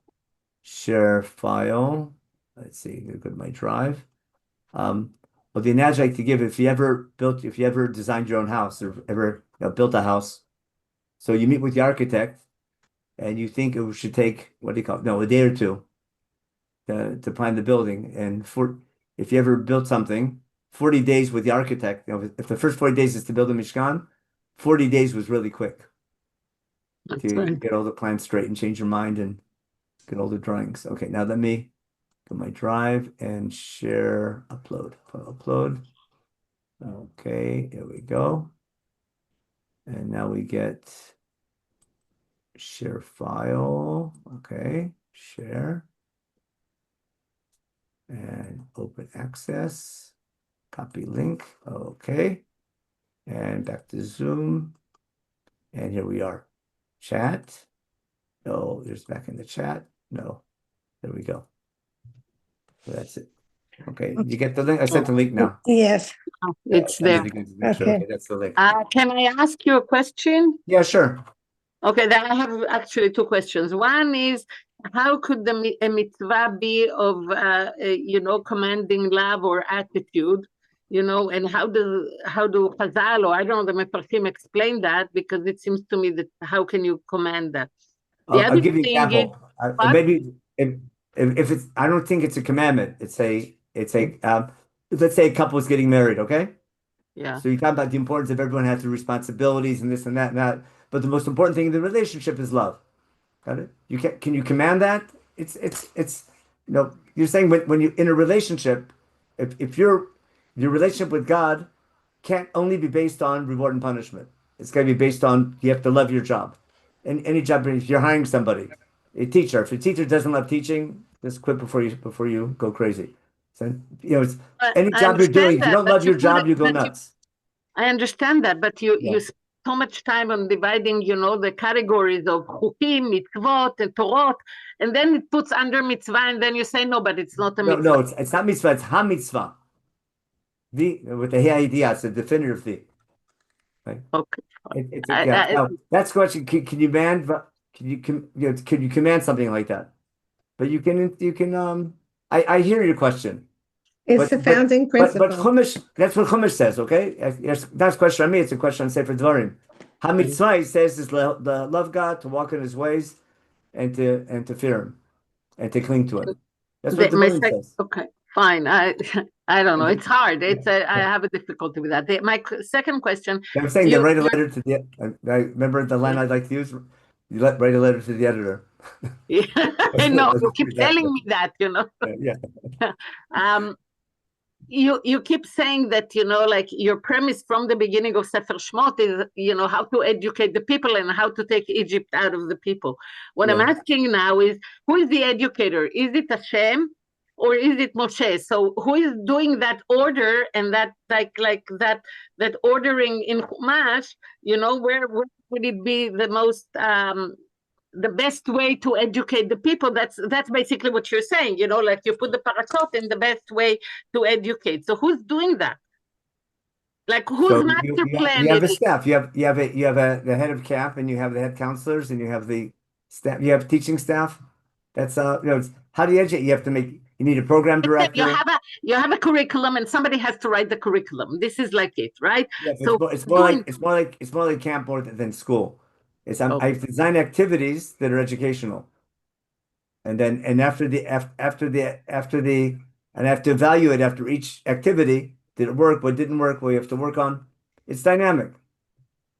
share file. Let's see. Go to my drive. Well, the analogy I like to give: if you ever designed your own house or ever built a house, so you meet with the architect, and you think it should take a day or two to plan the building. And if you ever built something, 40 days with the architect. If the first 40 days is to build a Mishkan, 40 days was really quick. To get all the plans straight and change your mind and get all the drawings. Okay, now let me go my drive and share, upload. Okay, here we go. And now we get share file. Okay, share. And open access. Copy link. Okay. And back to Zoom. And here we are. Chat. No, there's back in the chat. No. There we go. So that's it. Okay. You get the link? I sent the link now. Yes. It's there. Okay, that's the link. Can I ask you a question? Yeah, sure. Okay, then I have actually two questions. One is, how could a mitzvah be of, commanding love or attitude, and how do Chazal, or I don't know, the Mefarshim explain that, because it seems to me that how can you command that? I'll give you an example. Maybe if it's, I don't think it's a commandment. It's a let's say a couple is getting married, okay? Yeah. So you talk about the importance of everyone has the responsibilities and this and that and that. But the most important thing in the relationship is love. Got it? Can you command that? It's you're saying when you in a relationship, if your relationship with God can't only be based on reward and punishment. It's got to be based on you have to love your job. And any job, if you're hiring somebody, a teacher, if a teacher doesn't love teaching, just quit before you go crazy. So it's any job you're doing, if you don't love your job, you go nuts. I understand that, but you spend so much time on dividing, the categories of chukim, mitzvot, and Torot, and then it puts under mitzvah, and then you say, no, but it's not a mitzvah. No, it's not mitzvah, it's ha-mitzvah. With the hey-idea, it's a definitive thing. Right? Okay. That's the question. Can you command something like that? But you can. I hear your question. It's the founding principle. But Chumash, that's what Chumash says, okay? That's a question on me. It's a question on Sefer Dvarim. Ha-mitzvah, he says, is to love God, to walk in His ways, and to fear Him, and to cling to Him. That's what Dvarim says. Okay, fine. I don't know. It's hard. I have a difficulty with that. My second question. I'm saying write a letter to the. I remember the line I'd like to use. You write a letter to the editor. Yeah, I know. You keep telling me that. Yeah. you keep saying that, like your premise from the beginning of Sefer Shemot is, how to educate the people and how to take Egypt out of the people. What I'm asking now is, who is the educator? Is it Hashem or is it Moshe? So who is doing that order and that that ordering in Chumash? Where would it be the most the best way to educate the people? That's basically what you're saying, like you put the parashot in the best way to educate. So who's doing that? Like whose master plan? You have a staff. You have the head of camp, and you have the head counselors, and you have the staff. You have teaching staff. That's how do you educate? You have to you need a program director. You have a curriculum, and somebody has to write the curriculum. This is like it, right? Yes, it's more like camp more than school. I design activities that are educational, and I have to evaluate after each activity. Did it work? What didn't work? What you have to work on? It's dynamic,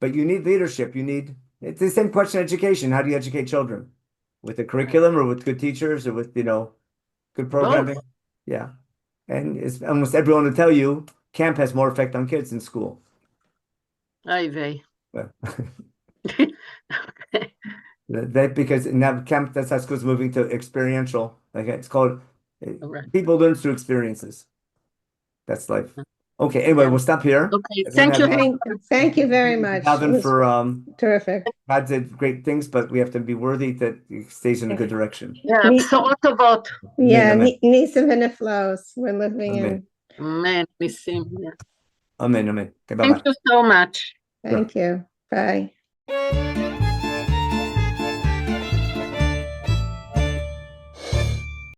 but you need leadership. It's the same question in education. How do you educate children? With a curriculum or with good teachers or with, good programming? Both. Yeah. And it's almost everyone will tell you camp has more effect on kids than school. Ivy. Well, because now camp, that's how school's moving to experiential. Like it's called, people learn through experiences. That's life. Okay, anyway, we'll stop here. Okay, thank you. Thank you very much. Alvin for terrific. God did great things, but we have to be worthy that he stays in a good direction. Yeah, Nisim v'neflos. We're living in. Amen. Nisim. Amen. Amen. Okay, thank you so much. Thank you. Bye.